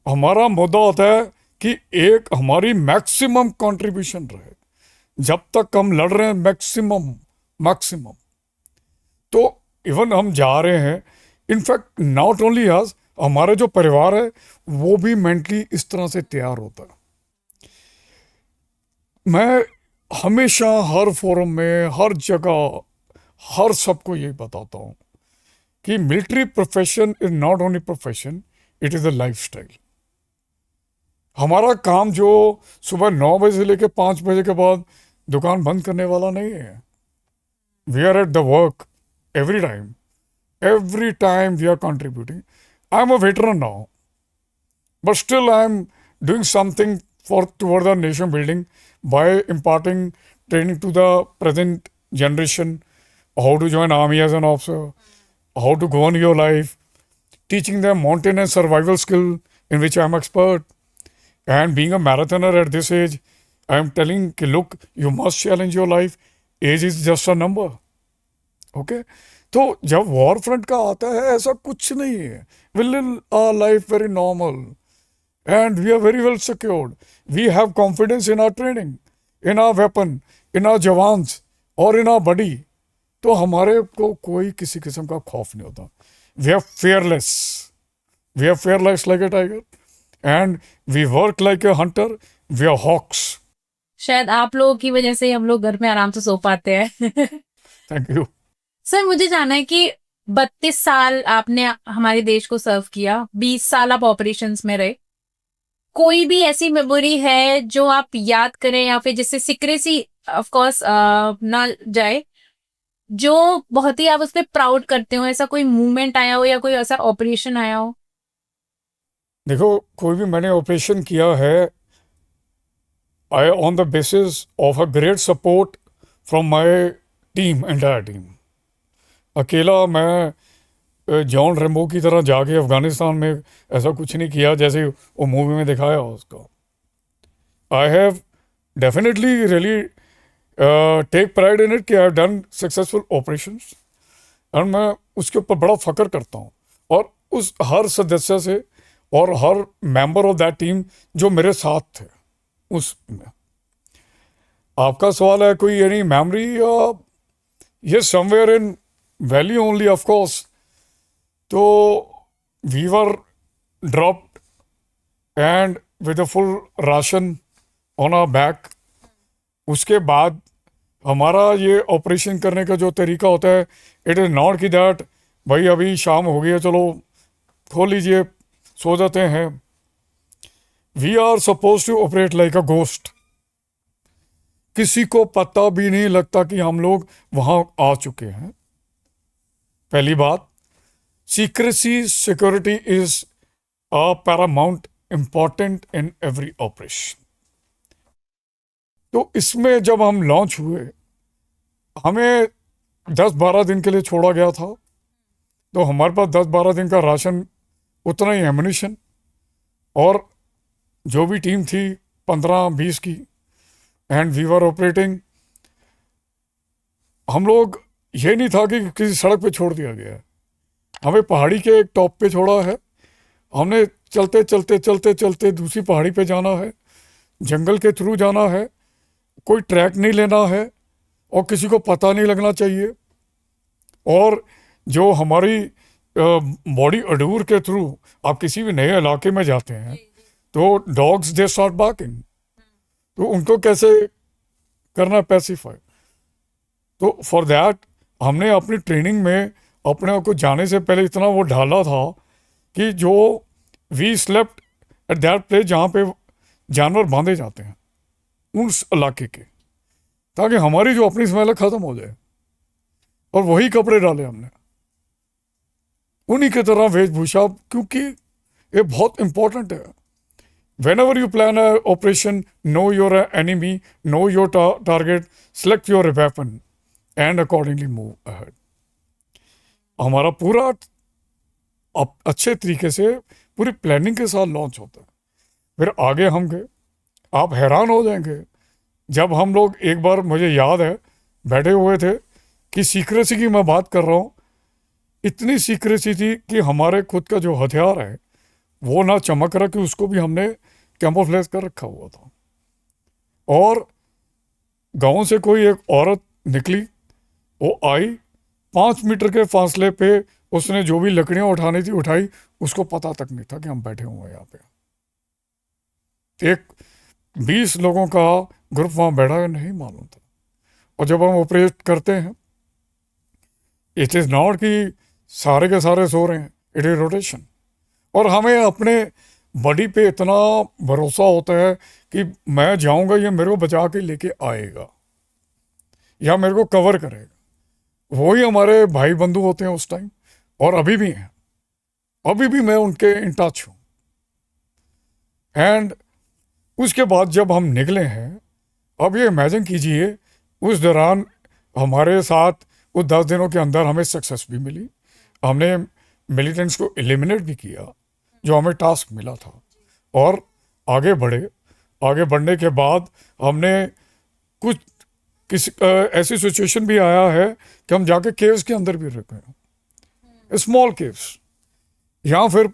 हमारा मुद्दा होता है कि एक हमारी मैक्सिमम कंट्रीब्यूशन रहे, जब तक हम लड़ रहे हैं मैक्सिमम। तो इवन हम जा रहे हैं, इनफैक्ट नॉट ओनली अस, हमारा जो परिवार है वो भी मेंटली इस तरह से तैयार होता है। मैं हमेशा हर फोरम में, हर जगह, हर सबको यही बताता हूँ कि military profession is not only profession, it is a lifestyle. हमारा काम जो सुबह 9 बजे से लेकर 5 बजे के बाद दुकान बंद करने वाला नहीं है। We are at the work every time we are contributing. I am a veteran now. but still I am doing something toward the nation building by imparting training to the present generation, how to join army as an officer, how to govern your life, teaching them mountain and survival skill in which I am expert. And being a marathoner at this age, I am telling कि look, you must challenge your life. Age is just a number. Okay? तो जब war front का आता है ऐसा कुछ नहीं है. We live our life very normal and we are very well secured. We have confidence in our training, in our weapon, in our jawans और in our body. तो हमारे को कोई किसी किस्म का खौफ नहीं होता. We are fearless. We are fearless like a tiger and we work like a hunter. We are hawks. शायद आप लोगों की वजह से ही हम लोग घर में आराम से सो पाते हैं. Thank you. सर मुझे जानना है कि 32 साल आपने हमारे देश को सर्व किया, 20 साल आप ऑपरेशंस में रहे. कोई भी ऐसी मेमोरी है जो आप याद करें या फिर जिससे सिक्रेसी ऑफ कोर्स ना जाए, जो बहुत ही आप उस पर प्राउड करते हो? ऐसा कोई मूवमेंट आया हो या कोई ऐसा ऑपरेशन आया हो? देखो, कोई भी मैंने ऑपरेशन किया है, I on the basis of a great support from my team, entire team. अकेला मैं जॉन रेम्बो की तरह जाके अफगानिस्तान में ऐसा कुछ नहीं किया जैसे वो मूवी में दिखाया उसको. I have definitely really take pride in it कि I have done successful operations और मैं उसके ऊपर बड़ा फख्र करता हूँ. और उस हर सदस्य से और हर मेंबर ऑफ दैट टीम जो मेरे साथ थे उसमें. आपका सवाल है कोई एनी मेमोरी? ये somewhere in valley only of course. तो we were dropped and with a full ration on our back. उसके बाद हमारा ये ऑपरेशन करने का जो तरीका होता है, इट इज़ नॉट कि दैट भाई अभी शाम हो गई है चलो खो लीजिए सो जाते हैं. We are suppose to operate like a ghost. किसी को पता भी नहीं लगता कि हम लोग वहाँ आ चुके हैं. पहली बात, secrecy security is a Paramount important in every operation. तो इसमें जब हम लॉन्च हुए, हमें 10-12 दिन के लिए छोड़ा गया था. तो हमारे पास 10-12 दिन का राशन, उतना ही एम्युनिशन, और जो भी टीम थी 15-20 की, एंड वी वर ऑपरेटिंग. हम लोग ये नहीं था कि किसी सड़क पे छोड़ दिया गया है. हमें पहाड़ी के एक टॉप पे छोड़ा है. हमने चलते चलते चलते चलते दूसरी पहाड़ी पे जाना है, जंगल के थ्रू जाना है, कोई ट्रैक नहीं लेना है और किसी को पता नहीं लगना चाहिए. और जो हमारी बॉडी अडूर के थ्रू आप किसी भी नए इलाके में जाते हैं तो डॉग्स दे स्टार्ट बार्किंग. तो उनको कैसे करना पैसिफाई. तो फॉर दैट हमने अपनी ट्रेनिंग में अपने को जाने से पहले इतना वो ढाला था कि जो we slept at that place जहाँ पे जानवर बांधे जाते हैं उस इलाके के, ताकि हमारी जो अपनी स्मेल ख़त्म हो जाए. और वही कपड़े डाले हमने, उन्हीं की तरह वेशभूषा, क्योंकि ये बहुत इंपॉर्टेंट है. Whenever you plan an operation, know your enemy, know your target, select your weapon, and accordingly move ahead. हमारा पूरा अच्छे तरीके से पूरी प्लानिंग के साथ लॉन्च होता है. फिर आगे हम गए. आप हैरान हो जाएंगे जब हम लोग एक बार, मुझे याद है, बैठे हुए थे कि सीक्रेसी की मैं बात कर रहा हूँ. इतनी सीक्रेसी थी कि हमारे खुद का जो हथियार है वो ना चमक रहा कि उसको भी हमने कैमोफ्लेज कर रखा हुआ था. और गांव से कोई एक औरत निकली, वो आई, 5 मीटर के फासले पे उसने जो भी लकड़ियां उठानी थी उठाई. उसको पता तक नहीं था कि हम बैठे हुए हैं यहाँ पे. एक 20 लोगों का ग्रुप वहाँ बैठा है, नहीं मालूम था. और जब हम ऑपरेट करते हैं, इट इज़ नॉट कि सारे के सारे सो रहे हैं, इट इज रोटेशन. और हमें अपने बॉडी पे इतना भरोसा होता है कि मैं जाऊंगा, ये मेरे को बचा के लेके आएगा या मेरे को कवर करेगा. वही हमारे भाई बंधु होते हैं उस टाइम, और अभी भी हैं. अभी भी मैं उनके इन टच हूँ. एंड उसके बाद जब हम निकले हैं, अब ये इमेजिन कीजिए उस दौरान हमारे साथ वो 10 दिनों के अंदर हमें सक्सेस भी मिली, हमने मिलिटेंट्स को एलिमिनेट भी किया जो हमें टास्क मिला था, और आगे बढ़े। आगे बढ़ने के बाद हमने कुछ ऐसी सिचुएशन भी आया है कि हम जाके केव्स के अंदर भी रुक गए, स्मॉल केव्स, या फिर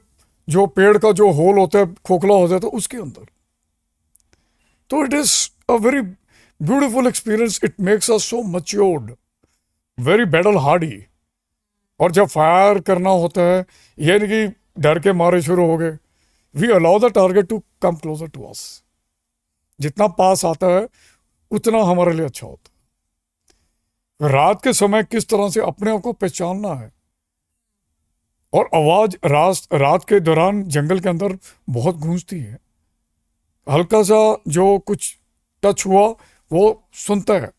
जो पेड़ का जो होल होता है, खोखला हो जाता है, उसके अंदर। तो it is a very beautiful experience, it makes us so matured, very battle Hardy. और जब फायर करना होता है, ये नहीं कि डर के मारे शुरू हो गए, we allow the target to come closer to us. जितना पास आता है उतना हमारे लिए अच्छा होता है। रात के समय किस तरह से अपने आप को पहचानना है, और आवाज रात के दौरान जंगल के अंदर बहुत गूंजती है, हल्का सा जो कुछ टच हुआ वो सुनता है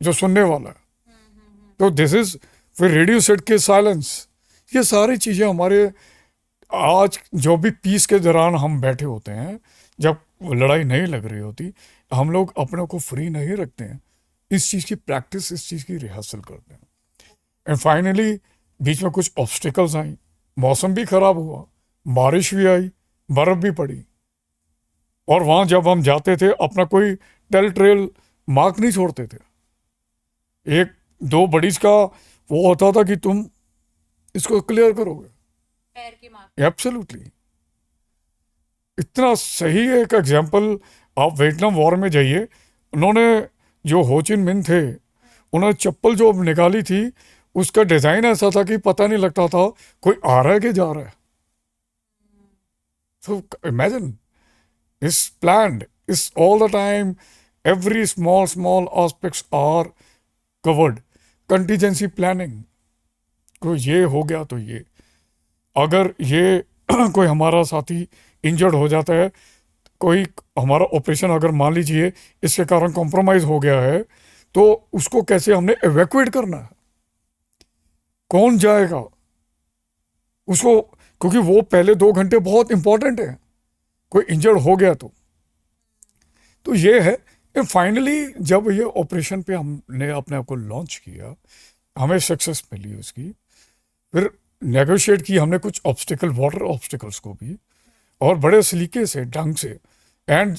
जो सुनने वाला है। तो दिस इज फिर रेडियो सेट के साइलेंस, ये सारी चीजें हमारे आज जो भी पीस के दौरान हम बैठे होते हैं, जब लड़ाई नहीं लग रही होती, हम लोग अपने को फ्री नहीं रखते हैं, इस चीज़ की प्रैक्टिस, इस चीज़ की रिहर्सल करते हैं। एंड फाइनली बीच में कुछ ऑब्स्टिकल्स आई, मौसम भी खराब हुआ, बारिश भी आई, बर्फ भी पड़ी, और वहाँ जब हम जाते थे अपना कोई टेल ट्रेल मार्क नहीं छोड़ते थे। 1-2 बडीज का वो होता था कि तुम इसको क्लियर करोगे, पैर की मार्क। एब्सोल्युटली। इतना सही एक एग्जाम्पल, आप वियतनाम वॉर में जाइए, उन्होंने जो हो चिन मिन थे, उन्होंने चप्पल जो निकाली थी उसका डिजाइन ऐसा था कि पता नहीं लगता था कोई आ रहा है कि जा रहा है। So imagine, it's planned, it's all the time, every small aspects are covered, contingency planning। कोई ये हो गया तो ये, अगर ये कोई हमारा साथी इंजर्ड हो जाता है, कोई हमारा ऑपरेशन अगर मान लीजिए इसके कारण कॉम्प्रोमाइज हो गया है, तो उसको कैसे हमने एवैक्यूएट करना है, कौन जाएगा उसको, क्योंकि वो पहले 2 घंटे बहुत इंपॉर्टेंट है, कोई इंजर्ड हो गया तो ये है। फाइनली जब ये ऑपरेशन पे हमने अपने आप को लॉन्च किया, हमें सक्सेस मिली उसकी, फिर नेगोशिएट की हमने कुछ ऑब्स्टिकल, वाटर ऑब्स्टिकल्स को भी, और बड़े सलीके से, ढंग से। एंड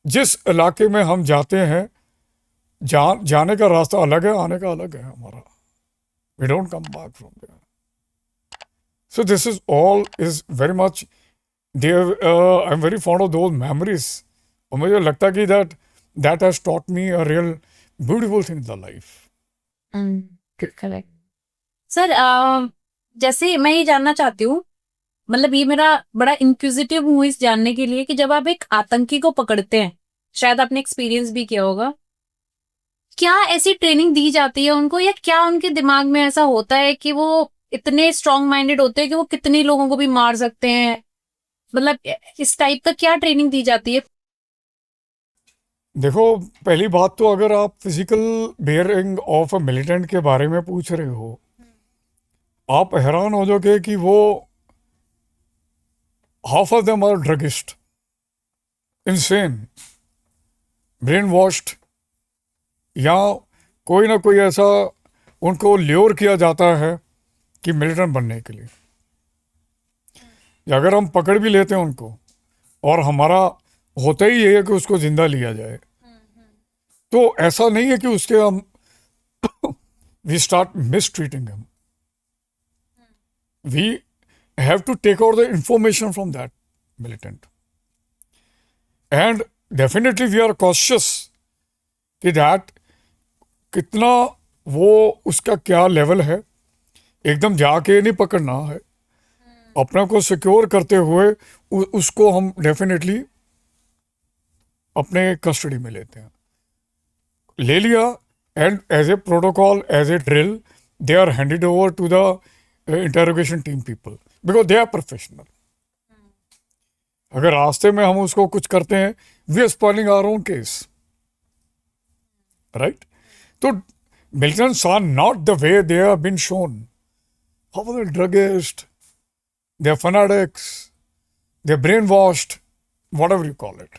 जिस इलाके में हम जाते हैं, जाने का रास्ता अलग है, आने का अलग है हमारा, we don't come back from there. So this is all is very much there, I am very fond of those memories, और मुझे लगता है कि that has taught me a real beautiful thing in the life. Correct sir. जैसे मैं ये जानना चाहती हूँ, मतलब ये मेरा बड़ा इंक्विजिटिव हूँ इस जानने के लिए कि जब आप एक आतंकी को पकड़ते हैं, शायद आपने एक्सपीरियंस भी किया होगा, क्या ऐसी ट्रेनिंग दी जाती है उनको, या क्या उनके दिमाग में ऐसा होता है कि वो इतने स्ट्रांग माइंडेड होते हैं कि वो कितने लोगों को भी मार सकते हैं? मतलब इस टाइप का क्या ट्रेनिंग दी जाती है? देखो, पहली बात तो अगर आप physical bearing of a militant के बारे में पूछ रहे हो, आप हैरान हो जाओगे कि वो half of them are druggist, insane, brain washed, या कोई ना कोई ऐसा उनको ल्योर किया जाता है कि मिलिटेंट बनने के लिए। अगर हम पकड़ भी लेते हैं उनको, और हमारा होता ही ये है कि उसको जिंदा लिया जाए, तो ऐसा नहीं है कि उसके हम we start mistreating him, we have to take out the information from that militant, and definitely we are cautious कि that कितना वो उसका क्या लेवल है, एकदम जाके नहीं पकड़ना है, अपने को सिक्योर करते हुए उसको हम डेफिनेटली अपने कस्टडी में लेते हैं। ले लिया, and as a protocol, as a drill, they are handed over to the interrogation team people, because they are professional. अगर रास्ते में हम उसको कुछ करते हैं, we are spoiling our own case, right? तो militants are not the way they have been shown. How are they druggists? They are fanatics. They brain washed, whatever you call it.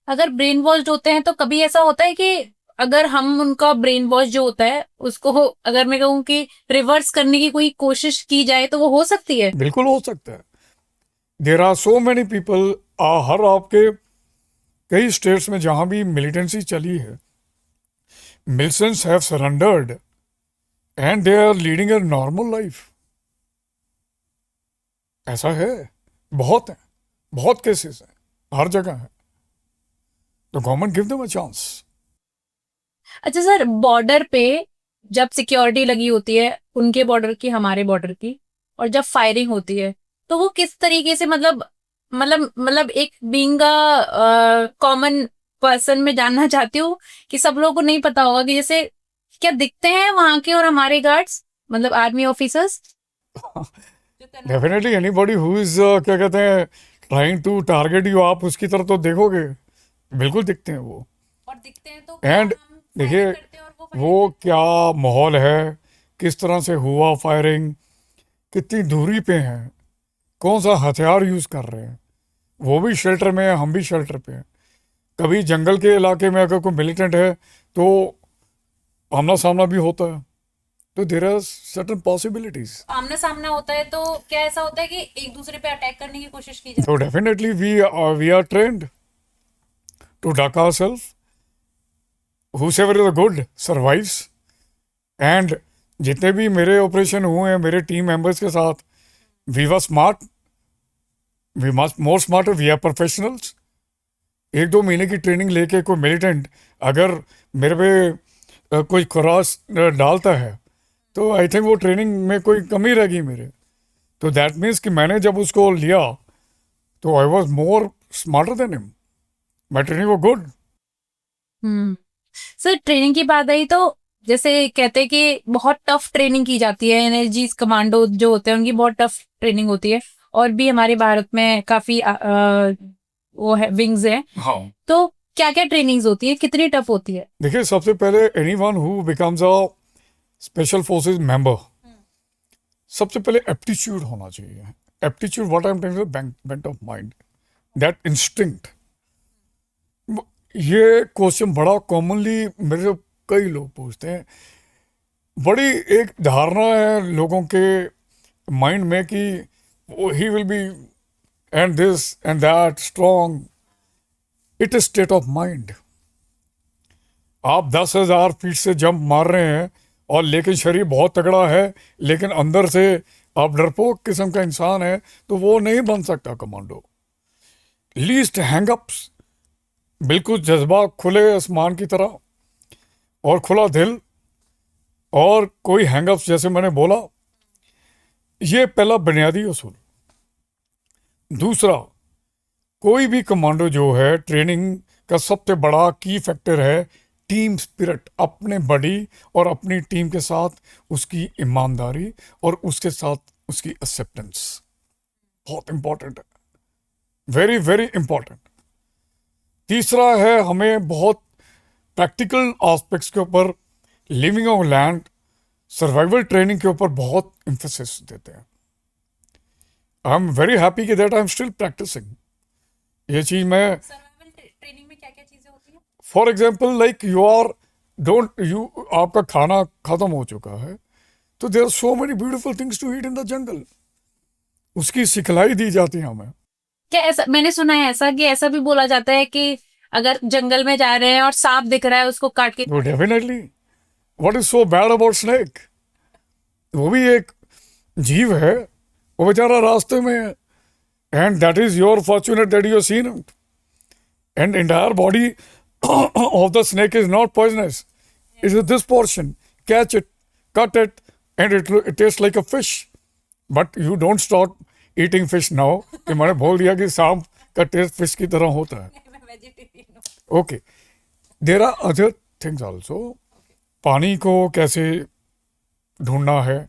अगर ब्रेन वॉश होते हैं तो कभी ऐसा होता है कि अगर हम उनका ब्रेन वॉश जो होता है उसको अगर मैं कहूँ कि रिवर्स करने की कोई कोशिश की जाए तो वो हो सकती है? बिल्कुल हो सकता है। There are so many people, हर आपके कई स्टेट्स में जहां भी मिलिटेंसी चली है, militants have surrendered and they are leading a normal life. ऐसा है, बहुत है, बहुत केसेस हैं, हर जगह है। तो government give them a chance. अच्छा सर, बॉर्डर पे जब सिक्योरिटी लगी होती है, उनके बॉर्डर की हमारे बॉर्डर की, और जब फायरिंग होती है तो वो किस तरीके से मतलब एक बीइंग कॉमन पर्सन में जानना चाहती हूँ कि सब लोगों को नहीं पता होगा कि जैसे क्या दिखते हैं वहां के और हमारे गार्ड्स, मतलब army officers? Definitely anybody who is क्या कहते हैं ट्राइंग टू टारगेट यू, आप उसकी तरफ तो देखोगे, बिल्कुल दिखते हैं वो। और दिखते हैं तो एंड देखिए वो क्या माहौल है, किस तरह से हुआ फायरिंग, कितनी दूरी पे हैं, कौन सा हथियार यूज कर रहे हैं, वो भी शेल्टर में है, हम भी शेल्टर पे हैं। कभी जंगल के इलाके में अगर कोई मिलिटेंट है तो आमना सामना भी होता है। तो देयर आर सर्टेन पॉसिबिलिटीज। आमना सामना होता है तो क्या ऐसा होता है कि एक दूसरे पे अटैक करने की कोशिश की जाती तो definitely we are trained to duck ourself. whoever is good survives। And जितने भी मेरे ऑपरेशन हुए हैं मेरे टीम मेंबर्स के साथ, we were smart, we must more smart, we are professionals. 1-2 महीने की ट्रेनिंग लेके कोई मिलिटेंट अगर मेरे पे कोई क्रॉस डालता है तो आई थिंक वो ट्रेनिंग में कोई कमी रहेगी मेरे। तो दैट मीन्स कि मैंने जब उसको लिया तो I was more smarter than him, my training वो गुड। है? सर, ट्रेनिंग की बात आई तो जैसे कहते हैं कि बहुत टफ ट्रेनिंग की जाती है, एनर्जीज कमांडो जो होते हैं उनकी बहुत टफ ट्रेनिंग होती है, और भी हमारे भारत में काफी वो है विंग्स है। हाँ, तो क्या क्या ट्रेनिंग्स होती है, कितनी टफ होती है? देखिए सबसे पहले anyone who becomes a special forces member, सबसे पहले एप्टीट्यूड होना चाहिए। Aptitude what I am telling, bent of mind, that instinct. ये क्वेश्चन बड़ा कॉमनली मेरे से कई लोग पूछते हैं। बड़ी एक धारणा है लोगों के माइंड में कि he will be and this and that strong. It is state of mind. आप 10,000 फीट से जंप मार रहे हैं और लेकिन शरीर बहुत तगड़ा है, लेकिन अंदर से आप डरपोक किस्म का इंसान है, तो वो नहीं बन सकता कमांडो। लीस्ट हैंगअप्स, बिल्कुल जज्बा खुले आसमान की तरह और खुला दिल, और कोई हैंगअप्स जैसे मैंने बोला, ये पहला बुनियादी उसूल। दूसरा, कोई भी कमांडो जो है ट्रेनिंग का सबसे बड़ा की फैक्टर है टीम स्पिरिट, अपने बड़ी और अपनी टीम के साथ उसकी ईमानदारी और उसके साथ उसकी एक्सेप्टेंस बहुत इंपॉर्टेंट है, वेरी वेरी इंपॉर्टेंट। तीसरा है हमें बहुत प्रैक्टिकल एस्पेक्ट्स के ऊपर, living on land, survival training के ऊपर बहुत एम्फेसिस देते हैं। आई एम वेरी हैप्पी कि that I am still practising ये चीज। मैं सर्वाइवल ट्रेनिंग में क्या क्या चीजें होती हैं? फॉर एग्जाम्पल लाइक यू आपका खाना खत्म हो चुका है, तो there are so many beautiful things to eat in the jungle, उसकी सिखलाई दी जाती है हमें। क्या ऐसा मैंने सुना है ऐसा कि ऐसा भी बोला जाता है कि अगर जंगल में जा रहे हैं और सांप दिख रहा है उसको काट के? तो definitely, what is so bad about snake? वो भी एक जीव है, वो बेचारा रास्ते में है, and that is your fortunate that you seen it, and entire body of the snake is not poisonous, it is this portion, catch it, cut it, and it taste like a fish, but you don't start eating fish now कि मैंने बोल दिया कि सांप का test fish की तरह होता है। Okay, there are other things also. पानी को कैसे ढूंढना है,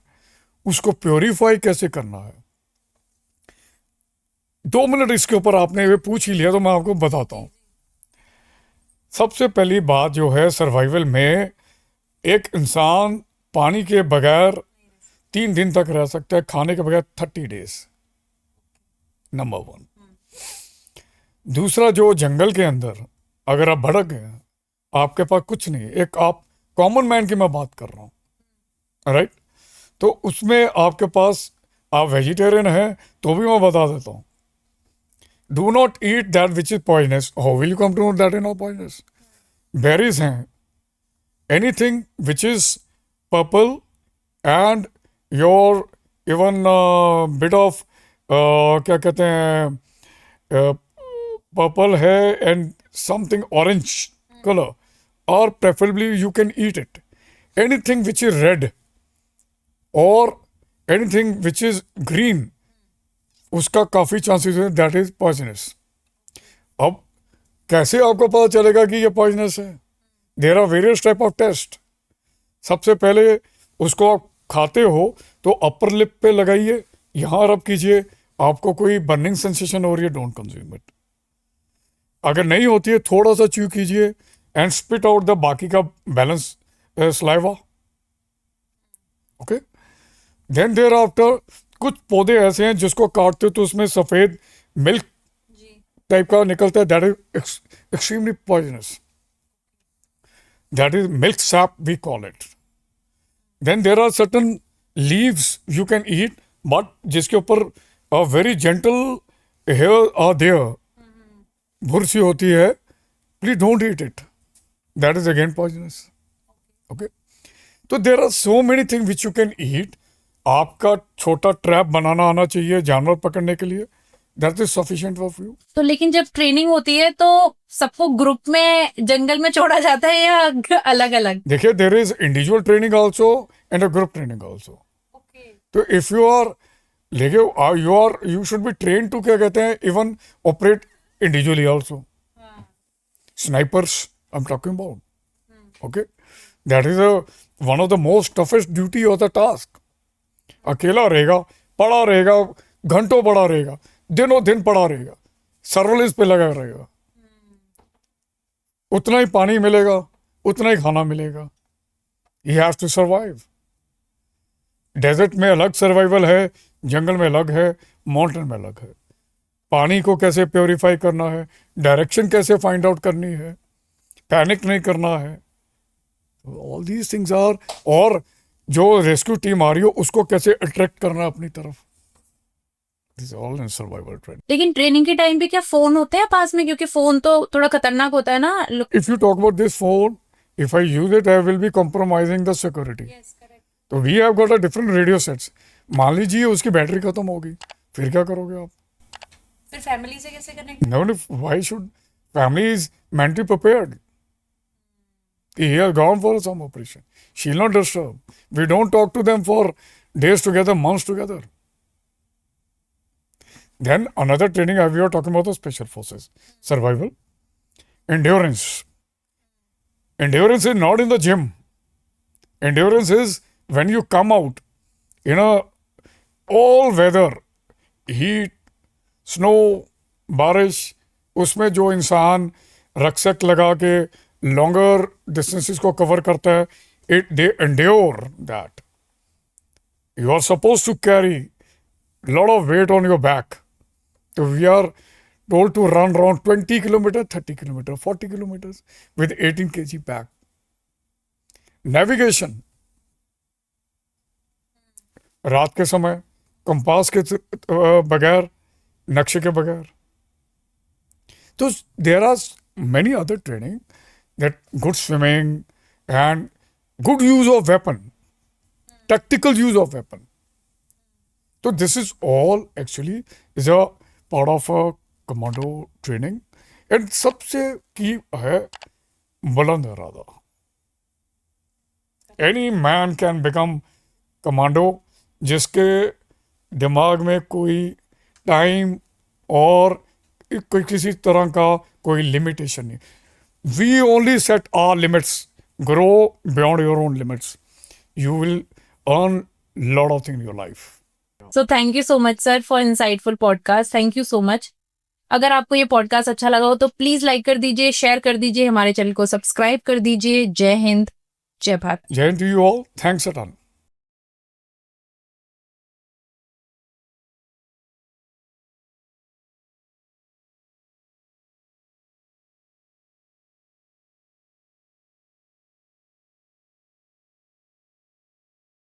उसको प्योरीफाई कैसे करना है। 2 मिनट इसके ऊपर आपने ये पूछ ही लिया तो मैं आपको बताता हूँ। सबसे पहली बात जो है सर्वाइवल में, एक इंसान पानी के बगैर 3 दिन तक रह सकता है, खाने के बगैर 30 डेज, नंबर 1। दूसरा, जो जंगल के अंदर अगर आप भटक गए, आपके पास कुछ नहीं, एक आप कॉमन मैन की मैं बात कर रहा हूँ, राइट? तो उसमें आपके पास, आप वेजिटेरियन हैं तो भी मैं बता देता हूँ, do not eat that which is poisonous. How will you come to know that is not poisonous? Berries हैं, anything which is purple and your even bit of क्या कहते हैं, पर्पल है एंड समथिंग ऑरेंज कलर, और preferably you can eat it. Anything which is red और anything which is green, उसका काफ़ी chances है दैट इज पॉइजनस। अब कैसे आपको पता चलेगा कि ये पॉइजनस है? There are various type of test. सबसे पहले उसको आप खाते हो तो अपर लिप पे लगाइए, यहाँ रब कीजिए, आपको कोई बर्निंग सेंसेशन हो रही है, डोंट कंज्यूम इट। अगर नहीं होती है, थोड़ा सा च्यू कीजिए एंड स्पिट आउट द बाकी का balance saliva, okay. Then thereafter कुछ पौधे ऐसे हैं जिसको काटते हो तो उसमें सफेद मिल्क टाइप का निकलता है, that is extremely poisonous, that is milk sap we call it. Then there are certain leaves you can eat, but जिसके ऊपर very gentle hair are there, भुरसी होती है, please don't eat it, that is again poisonous, okay. तो there are so many thing which you can eat. आपका छोटा trap बनाना आना चाहिए जानवर पकड़ने के लिए, that is sufficient for you. तो लेकिन जब ट्रेनिंग होती है तो सबको ग्रुप में जंगल में छोड़ा जाता है या अलग अलग? देखिए, there is individual training also and a group training also. तो इफ यू आर लेके you should be train to, क्या कहते हैं, even operate individually also. Snipers I am talking about, okay, that is one of the most toughest duty of the task. अकेला रहेगा, पड़ा रहेगा, घंटों पड़ा रहेगा, दिनों दिन पड़ा रहेगा, सर्विलेंस पे लगा रहेगा, उतना ही पानी मिलेगा, उतना ही खाना मिलेगा, he has to survive. Desert में अलग सर्वाइवल है, जंगल में अलग है, माउंटेन में अलग है। पानी को कैसे प्योरीफाई करना है, डायरेक्शन कैसे फाइंड आउट करनी है, पैनिक नहीं करना है, ऑल दीज थिंग्स आर, और जो रेस्क्यू टीम आ रही हो उसको कैसे अट्रैक्ट करना है अपनी तरफ, this is all in survival training. लेकिन ट्रेनिंग के टाइम पे क्या फोन होते हैं पास में? क्योंकि फोन तो थोड़ा खतरनाक होता है ना। If you talk about this phone, if I use it I will be compromising the security. तो we have got a different radio sets. मान लीजिए उसकी बैटरी खत्म होगी, फिर क्या करोगे आप? फिर फैमिली से कैसे connect? No, why should family is mentally prepared? He has gone for some operation. She'll not disturb. We don't talk to them for days together, months together. Then another training we are talking about the special forces, survival, endurance. Endurance is not in the gym. Endurance is when you come out in a all weather, heat, snow, बारिश, उसमें जो इंसान रक्सक लगा के longer distances को cover करता है, it they endure that. You are suppose to carry lot of weight on your back, तो we are told to run around 20 kilometre, 30 kilometre, 40 kilometre with 18 kg back. Navigation, रात के समय compass के बगैर, नक्शे के बगैर। तो there are many other training, that good swimming and good use of weapon, tactical use of weapon. तो this is all actually is a part of a commando training. And सबसे की है बुलंद इरादा। Any man can become commando, जिसके दिमाग में कोई टाइम और कोई किसी तरह का कोई लिमिटेशन नहीं। We only set our limits, grow beyond your own limits, you will earn lot of thing in your life. So thank you so much sir for insightful podcast. Thank you so much. अगर आपको ये podcast अच्छा लगा हो तो please like कर दीजिए, share कर दीजिए, हमारे चैनल को सब्सक्राइब कर दीजिए। जय हिंद, जय भारत। जय Hind to you all, thanks a ton.